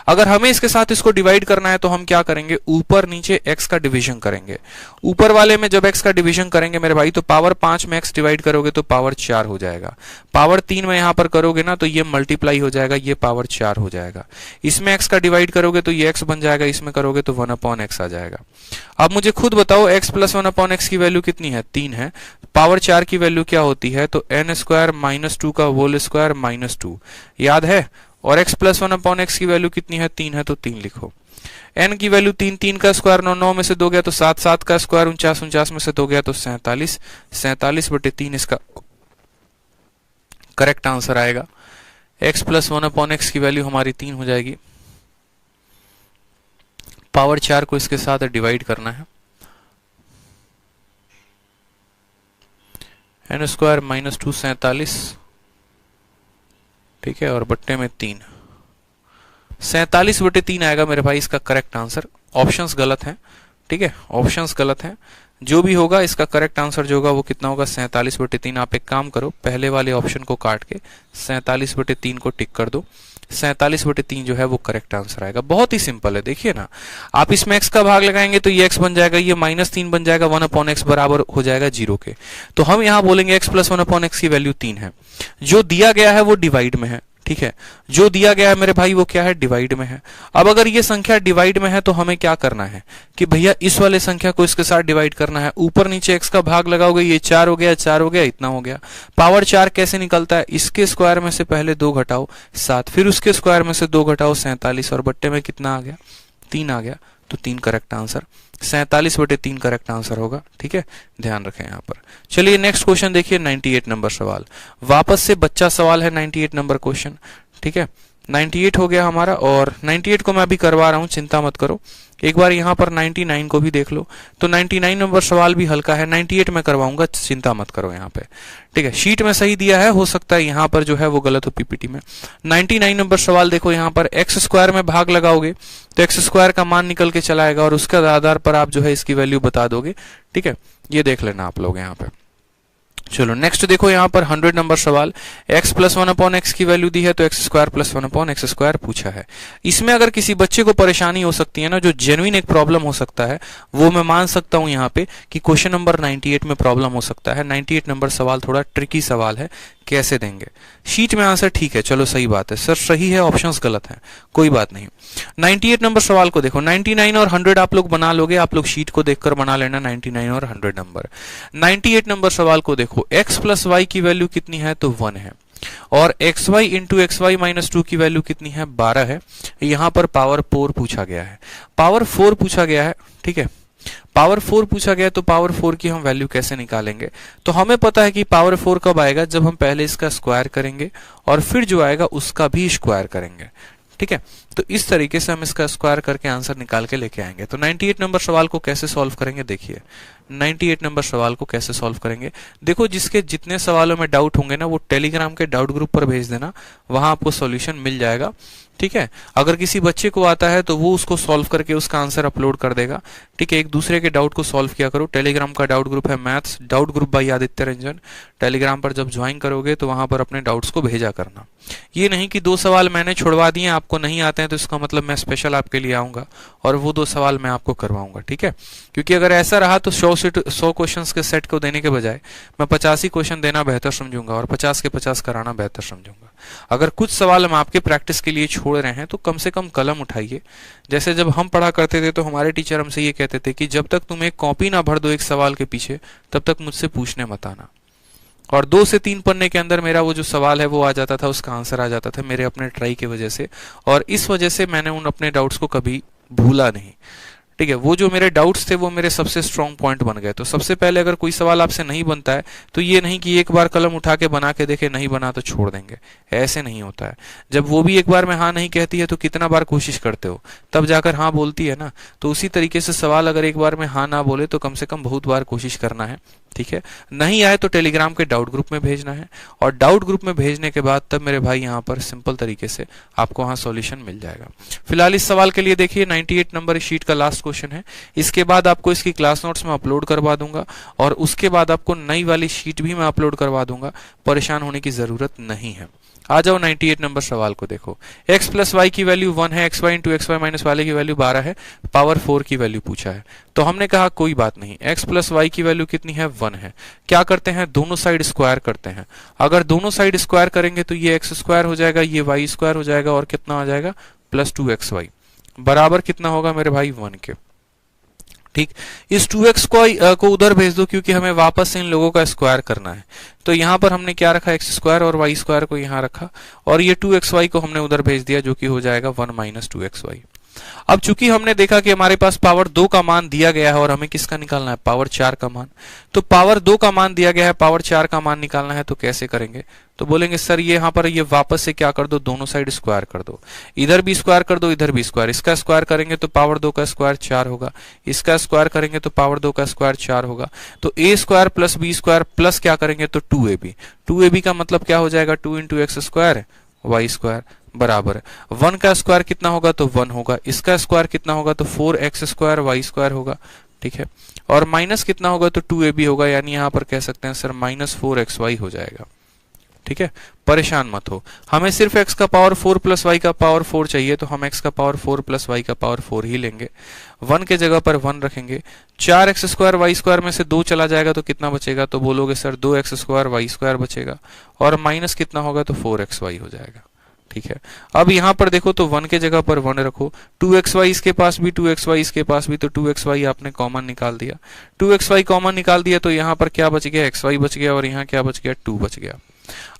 अगर हमें इसके साथ इसको डिवाइड करना है तो हम क्या करेंगे, ऊपर नीचे x का डिवीजन करेंगे। ऊपर वाले में जब x का डिवीजन करेंगे मेरे भाई, तो पावर 5 में x डिवाइड करोगे तो पावर 4 हो जाएगा। पावर 3 में यहां पर करोगे ना तो ये मल्टीप्लाई हो जाएगा, ये पावर 4 हो जाएगा। इसमें x का डिवाइड करोगे तो ये x बन जाएगा, इसमें करोगे तो 1/x आ जाएगा। अब मुझे खुद बताओ x प्लस 1/x की वैल्यू कितनी है, 3 है। पावर 4 की वैल्यू क्या होती है, तो n स्क्वायर -2 का होल स्क्वायर -2, याद है। और x प्लस 1/x की वैल्यू कितनी है, 3 है, तो 3 लिखो। n की वैल्यू 3, 3 का स्क्वायर 9, 9 में से 2 गया तो 7, 7 का स्क्वायर 49, 49 में से 2 गया तो 47, 47/3 इसका करेक्ट आंसर आएगा। x प्लस 1/x की वैल्यू हमारी 3 हो जाएगी। पावर 4 को इसके साथ डिवाइड करना है, n स्क्वायर -2 47, ठीक है, और बट्टे में 3, 47/3 आएगा मेरे भाई इसका करेक्ट आंसर। ऑप्शंस गलत हैं, ठीक है, ऑप्शंस गलत हैं। जो भी होगा इसका करेक्ट आंसर जो होगा वो कितना होगा, 47/3। आप एक काम करो, पहले वाले ऑप्शन को काट के 47/3 को टिक कर दो, 47/3 जो है वो करेक्ट आंसर आएगा। बहुत ही सिंपल है, देखिए ना, आप इसमें x का भाग लगाएंगे तो ये x बन जाएगा, ये -3 बन जाएगा, 1/x बराबर हो जाएगा 0 के। तो हम यहां बोलेंगे x प्लस 1/x की वैल्यू 3 है। जो दिया गया है वो डिवाइड में है, ठीक है, जो दिया गया है मेरे भाई वो क्या है, डिवाइड में है। अब अगर ये संख्या डिवाइड में है तो हमें क्या करना है कि भैया इस वाले संख्या को इसके साथ डिवाइड करना है। ऊपर नीचे x का भाग लगाओगे, ये 4 हो गया, 4 हो गया, इतना हो गया। पावर 4 कैसे निकलता है, इसके स्क्वायर में से पहले 2 घटाओ 7, फिर उसके स्क्वायर में से 2 घटाओ 47, और बट्टे में कितना आ गया, 3 आ गया। तो 3 करेक्ट आंसर, 47/3 करेक्ट आंसर होगा, ठीक है, ध्यान रखें यहाँ पर। चलिए नेक्स्ट क्वेश्चन देखिए, 98 नंबर सवाल। वापस से बच्चा सवाल है 98 नंबर क्वेश्चन, ठीक है। 98 हो गया हमारा, और 98 को मैं अभी करवा रहा हूं, चिंता मत करो। एक बार यहाँ पर 99 को भी देख लो। तो 99 नंबर सवाल भी हल्का है, 98 में करवाऊंगा, चिंता मत करो यहाँ पे, ठीक है। शीट में सही दिया है, हो सकता है यहाँ पर जो है वो गलत हो पीपीटी में। 99 नंबर सवाल देखो, यहाँ पर एक्स स्क्वायर में भाग लगाओगे तो एक्स स्क्वायर का मान निकल के चला आएगा, और उसके आधार पर आप जो है इसकी वैल्यू बता दोगे, ठीक है। ये देख लेना आप लोग यहाँ पे। चलो नेक्स्ट देखो, यहाँ पर 100 नंबर सवाल, x प्लस 1/x की वैल्यू दी है तो x square plus 1/x square पूछा है। इसमें अगर किसी बच्चे को परेशानी हो सकती है ना, जो जेन्युइन एक प्रॉब्लम हो सकता है, वो मैं मान सकता हूं यहाँ पे कि क्वेश्चन नंबर 98 में प्रॉब्लम हो सकता है। 98 नंबर सवाल थोड़ा ट्रिकी सवाल है, कैसे देंगे। शीट में आंसर ठीक है, चलो सही बात है सर, सही है, ऑप्शंस गलत हैं, कोई बात नहीं। 98 नंबर सवाल को देखो, 99 और 100 आप लोग बना लोगे, आप लोग शीट को देखकर बना लेना 99 और 100 नंबर। 98 नंबर सवाल को देखो, x प्लस वाई की वैल्यू कितनी है, तो 1 है, और xy इंटू xy माइनस 2 की वैल्यू कितनी है, 12 है। यहाँ पर पावर 4 पूछा गया है, पावर 4 पूछा गया है, ठीक है। पावर 4 पूछा गया, तो पावर 4 की हम वैल्यू कैसे निकालेंगे, तो हमें पता है कि पावर 4 कब आएगा, जब हम पहले इसका स्क्वायर करेंगे और फिर जो आएगा उसका भी स्क्वायर करेंगे, ठीक है। तो इस तरीके से हम इसका स्क्वायर करके आंसर निकाल के लेके आएंगे। तो 98 नंबर सवाल को कैसे सॉल्व करेंगे, देखिए 98 नंबर सवाल को कैसे सॉल्व करेंगे। देखो, जिसके जितने सवालों में डाउट होंगे ना, वो टेलीग्राम के डाउट ग्रुप पर भेज देना, वहां आपको सॉल्यूशन मिल जाएगा, ठीक है। अगर किसी बच्चे को आता है तो वो उसको सॉल्व करके उसका आंसर अपलोड कर देगा, ठीक है। एक दूसरे के डाउट को सॉल्व किया करो। टेलीग्राम का डाउट ग्रुप है maths doubt group by Aditya Ranjan. Telegram पर जब ज्वाइन करोगे तो वहां पर अपने डाउट्स को भेजा करना। ये नहीं कि 2 सवाल मैंने छुड़वा दिए, आपको नहीं आते हैं तो इसका मतलब मैं स्पेशल आपके लिए आऊंगा और वो 2 सवाल मैं आपको करवाऊंगा, ठीक है। क्योंकि अगर ऐसा रहा तो 100 क्वेश्चंस के सेट को देने के बजाय मैं 85 क्वेश्चन देना बेहतर समझूंगा और 50 के 50 कराना बेहतर समझूंगा। अगर कुछ सवाल हम आपके प्रैक्टिस के लिए छोड़ रहे हैं तो कम से कम कलम उठाइए। जैसे जब हम पढ़ा करते थे तो हमारे टीचर हमसे ये कहते थे कि जब तक तुम एक कॉपी ना भर दो एक सवाल के पीछे, तब तक मुझसे पूछने मत आना। और 2 से 3 पन्ने के अंदर मेरा वो जो सवाल है वो आ जाता था, उसका आंसर आ जाता था मेरे अपने ट्राई की वजह से, और इस वजह से मैंने उन अपने डाउट्स को कभी भूला नहीं, ठीक है, वो जो मेरे डाउट्स थे वो मेरे सबसे स्ट्रांग पॉइंट बन गए। तो सबसे पहले अगर कोई सवाल आपसे नहीं बनता है तो ये नहीं कि एक बार कलम उठा के बना के देखे, नहीं बना तो छोड़ देंगे, ऐसे नहीं होता है। जब वो भी एक बार में हाँ नहीं कहती है तो कितना बार कोशिश करते हो, तब जाकर हाँ बोलती है ना। तो उसी तरीके से सवाल अगर एक बार में हाँ ना बोले तो कम से कम बहुत बार कोशिश करना है। ठीक है, नहीं आए तो टेलीग्राम के डाउट ग्रुप में भेजना है, और डाउट ग्रुप में भेजने के बाद तब मेरे भाई यहाँ पर सिंपल तरीके से आपको वहाँ सॉल्यूशन मिल जाएगा। फिलहाल इस सवाल के लिए देखिए 98 नंबर शीट का लास्ट क्वेश्चन है। इसके बाद आपको इसकी क्लास नोट्स में अपलोड करवा दूंगा, और उसके बाद आपको नई वाली शीट भी मैं अपलोड करवा दूंगा, परेशान होने की जरूरत नहीं है। आ जाओ 98 नंबर सवाल को देखो। x प्लस वाई की वैल्यू 1 है, xy into X Y minus वाले की वैल्यू 12 है, पावर 4 की वैल्यू पूछा है। तो हमने कहा कोई बात नहीं, x प्लस वाई की वैल्यू कितनी है, 1 है। क्या करते हैं, दोनों साइड स्क्वायर करते हैं। अगर दोनों साइड स्क्वायर करेंगे तो ये x स्क्वायर हो जाएगा, ये y स्क्वायर हो जाएगा, और कितना आ जाएगा, प्लस 2xy बराबर कितना होगा मेरे भाई, 1 के। ठीक, इस 2x को उधर भेज दो, क्योंकि हमें वापस से इन लोगों का स्क्वायर करना है। तो यहां पर हमने क्या रखा, x स्क्वायर और y स्क्वायर को यहां रखा, और ये 2xy को हमने उधर भेज दिया, जो कि हो जाएगा 1 माइनस 2xy। अब चूंकि हमने देखा कि हमारे पास पावर 2 का मान दिया गया है और हमें किसका निकालना है, पावर 4 का मान। तो पावर 2 का मान दिया गया है, पावर 4 का मान निकालना है, तो कैसे करेंगे। तो बोलेंगे सर ये यहाँ पर ये वापस से क्या कर दो, दोनों साइड स्क्वायर कर दो, इधर भी स्क्वायर कर दो, इधर भी स्क्वायर। इसका स्क्वायर करेंगे तो पावर 2 का स्क्वायर 4 होगा, इसका स्क्वायर करेंगे तो पावर 2 का स्क्वायर 4 होगा। तो a square plus b square plus क्या करेंगे तो 2ab। 2ab का मतलब क्या हो जाएगा, 2 into X square Y square बराबर 1 का स्क्वायर कितना होगा तो 1 होगा, इसका स्क्वायर कितना होगा तो 4x स्क्वायर वाई स्क्वायर होगा। ठीक है, और माइनस कितना होगा तो 2ab होगा, यानी यहां पर कह सकते हैं सर माइनस 4xy हो जाएगा। ठीक है, परेशान मत हो, हमें सिर्फ x का पावर 4 प्लस वाई का पावर 4 चाहिए, तो हम x का पावर 4 प्लस वाई का पावर 4 ही लेंगे। 1 के जगह पर 1 रखेंगे, 4x स्क्वायर वाई स्क्वायर में से 2 चला जाएगा तो कितना बचेगा, तो बोलोगे sir 2x square Y square बचेगा, और माइनस कितना होगा तो 4xy हो जाएगा। ठीक है, अब यहां पर देखो तो 1 के जगह पर 1 रखो, 2xy इसके पास भी, 2xy इसके पास भी, तो 2xy आपने कॉमन निकाल दिया। 2xy कॉमन निकाल दिया तो यहां पर क्या बच गया, xy बच गया, और यहां क्या बच गया, 2 बच गया।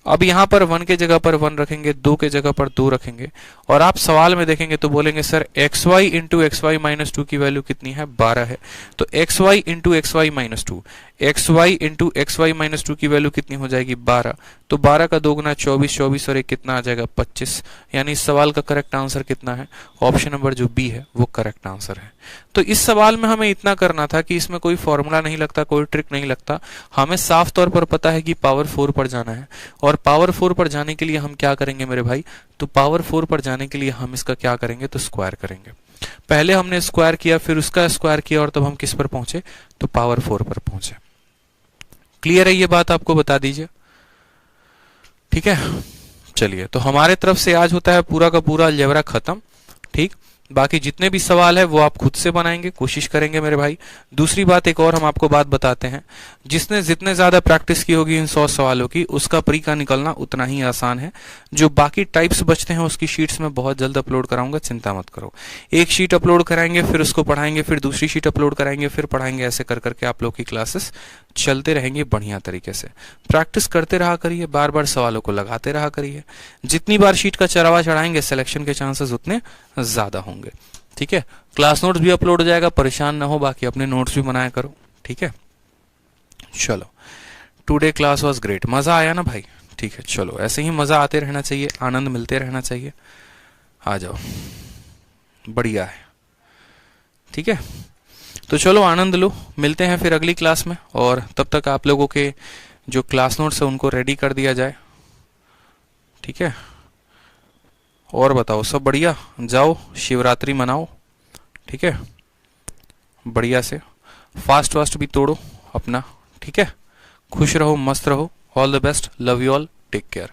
अब यहां पर 1 के जगह पर 1 रखेंगे, 2 के जगह पर 2 रखेंगे, और आप सवाल में देखेंगे तो बोलेंगे sir xy into X Y minus 2 की वैल्यू कितनी है, 12 है। तो xy into X Y minus 2, xy into X Y minus 2 की वैल्यू कितनी हो जाएगी, 12। तो 12 का 2 गुना 24, 24 और 1 कितना आ जाएगा, 25। यानी इस सवाल का करेक्ट आंसर कितना है, ऑप्शन नंबर जो बी है वो करेक्ट आंसर है। तो इस सवाल में हमें इतना करना था कि इसमें कोई फॉर्मूला नहीं लगता, कोई ट्रिक नहीं लगता, हमें साफ तौर पर पता है कि पावर 4 पर जाना है, और पावर 4 पर जाने के लिए हम क्या करेंगे मेरे भाई, तो पावर 4 पर जाने के लिए हम इसका क्या करेंगे, तो स्क्वायर करेंगे। पहले हमने स्क्वायर किया, फिर उसका स्क्वायर किया, और तब हम किस पर पहुंचे, तो पावर 4 पर पहुंचे। क्लियर है ये बात, आपको बता दीजिए। ठीक है, चलिए, तो हमारे तरफ से आज होता है पूरा का पूरा अलजेब्रा खत्म। ठीक, बाकी जितने भी सवाल है वो आप खुद से बनाएंगे, कोशिश करेंगे मेरे भाई। दूसरी बात एक और हम आपको बात बताते हैं, जिसने जितने ज्यादा प्रैक्टिस की होगी इन 100 सवालों की, उसका प्री का निकलना उतना ही आसान है। जो बाकी टाइप्स बचते हैं उसकी शीट्स में बहुत जल्द अपलोड कराऊंगा, चिंता मत करो। एक शीट अपलोड कराएंगे, फिर उसको पढ़ाएंगे, फिर दूसरी शीट अपलोड कराएंगे, फिर पढ़ाएंगे, ऐसे कर करके आप लोग की क्लासेस चलते रहेंगे बढ़िया तरीके से। प्रैक्टिस करते रहा करिए, बार बार सवालों को लगाते रहा करिए। जितनी बार शीट का चरावा चढ़ाएंगे सिलेक्शन के चांसेस उतने ज्यादा होंगे। ठीक है, क्लास नोट्स भी अपलोड हो जाएगा, परेशान ना हो, बाकी अपने नोट्स भी बनाया करो। ठीक है, चलो, टुडे क्लास वाज ग्रेट, मजा आया ना भाई। ठीक है, चलो, ऐसे ही मजा आते रहना चाहिए, आनंद मिलते रहना चाहिए। आ जाओ, बढ़िया है। ठीक है, तो चलो आनंद लो, मिलते हैं फिर अगली क्लास में, और तब तक आप लोगों के जो क्लास नोट्स है उनको रेडी कर दिया जाए। ठीक है, और बताओ, सब बढ़िया, जाओ शिवरात्रि मनाओ। ठीक है, बढ़िया से फास्ट वास्ट भी तोड़ो अपना। ठीक है, खुश रहो, मस्त रहो, all the best, love you all, take care.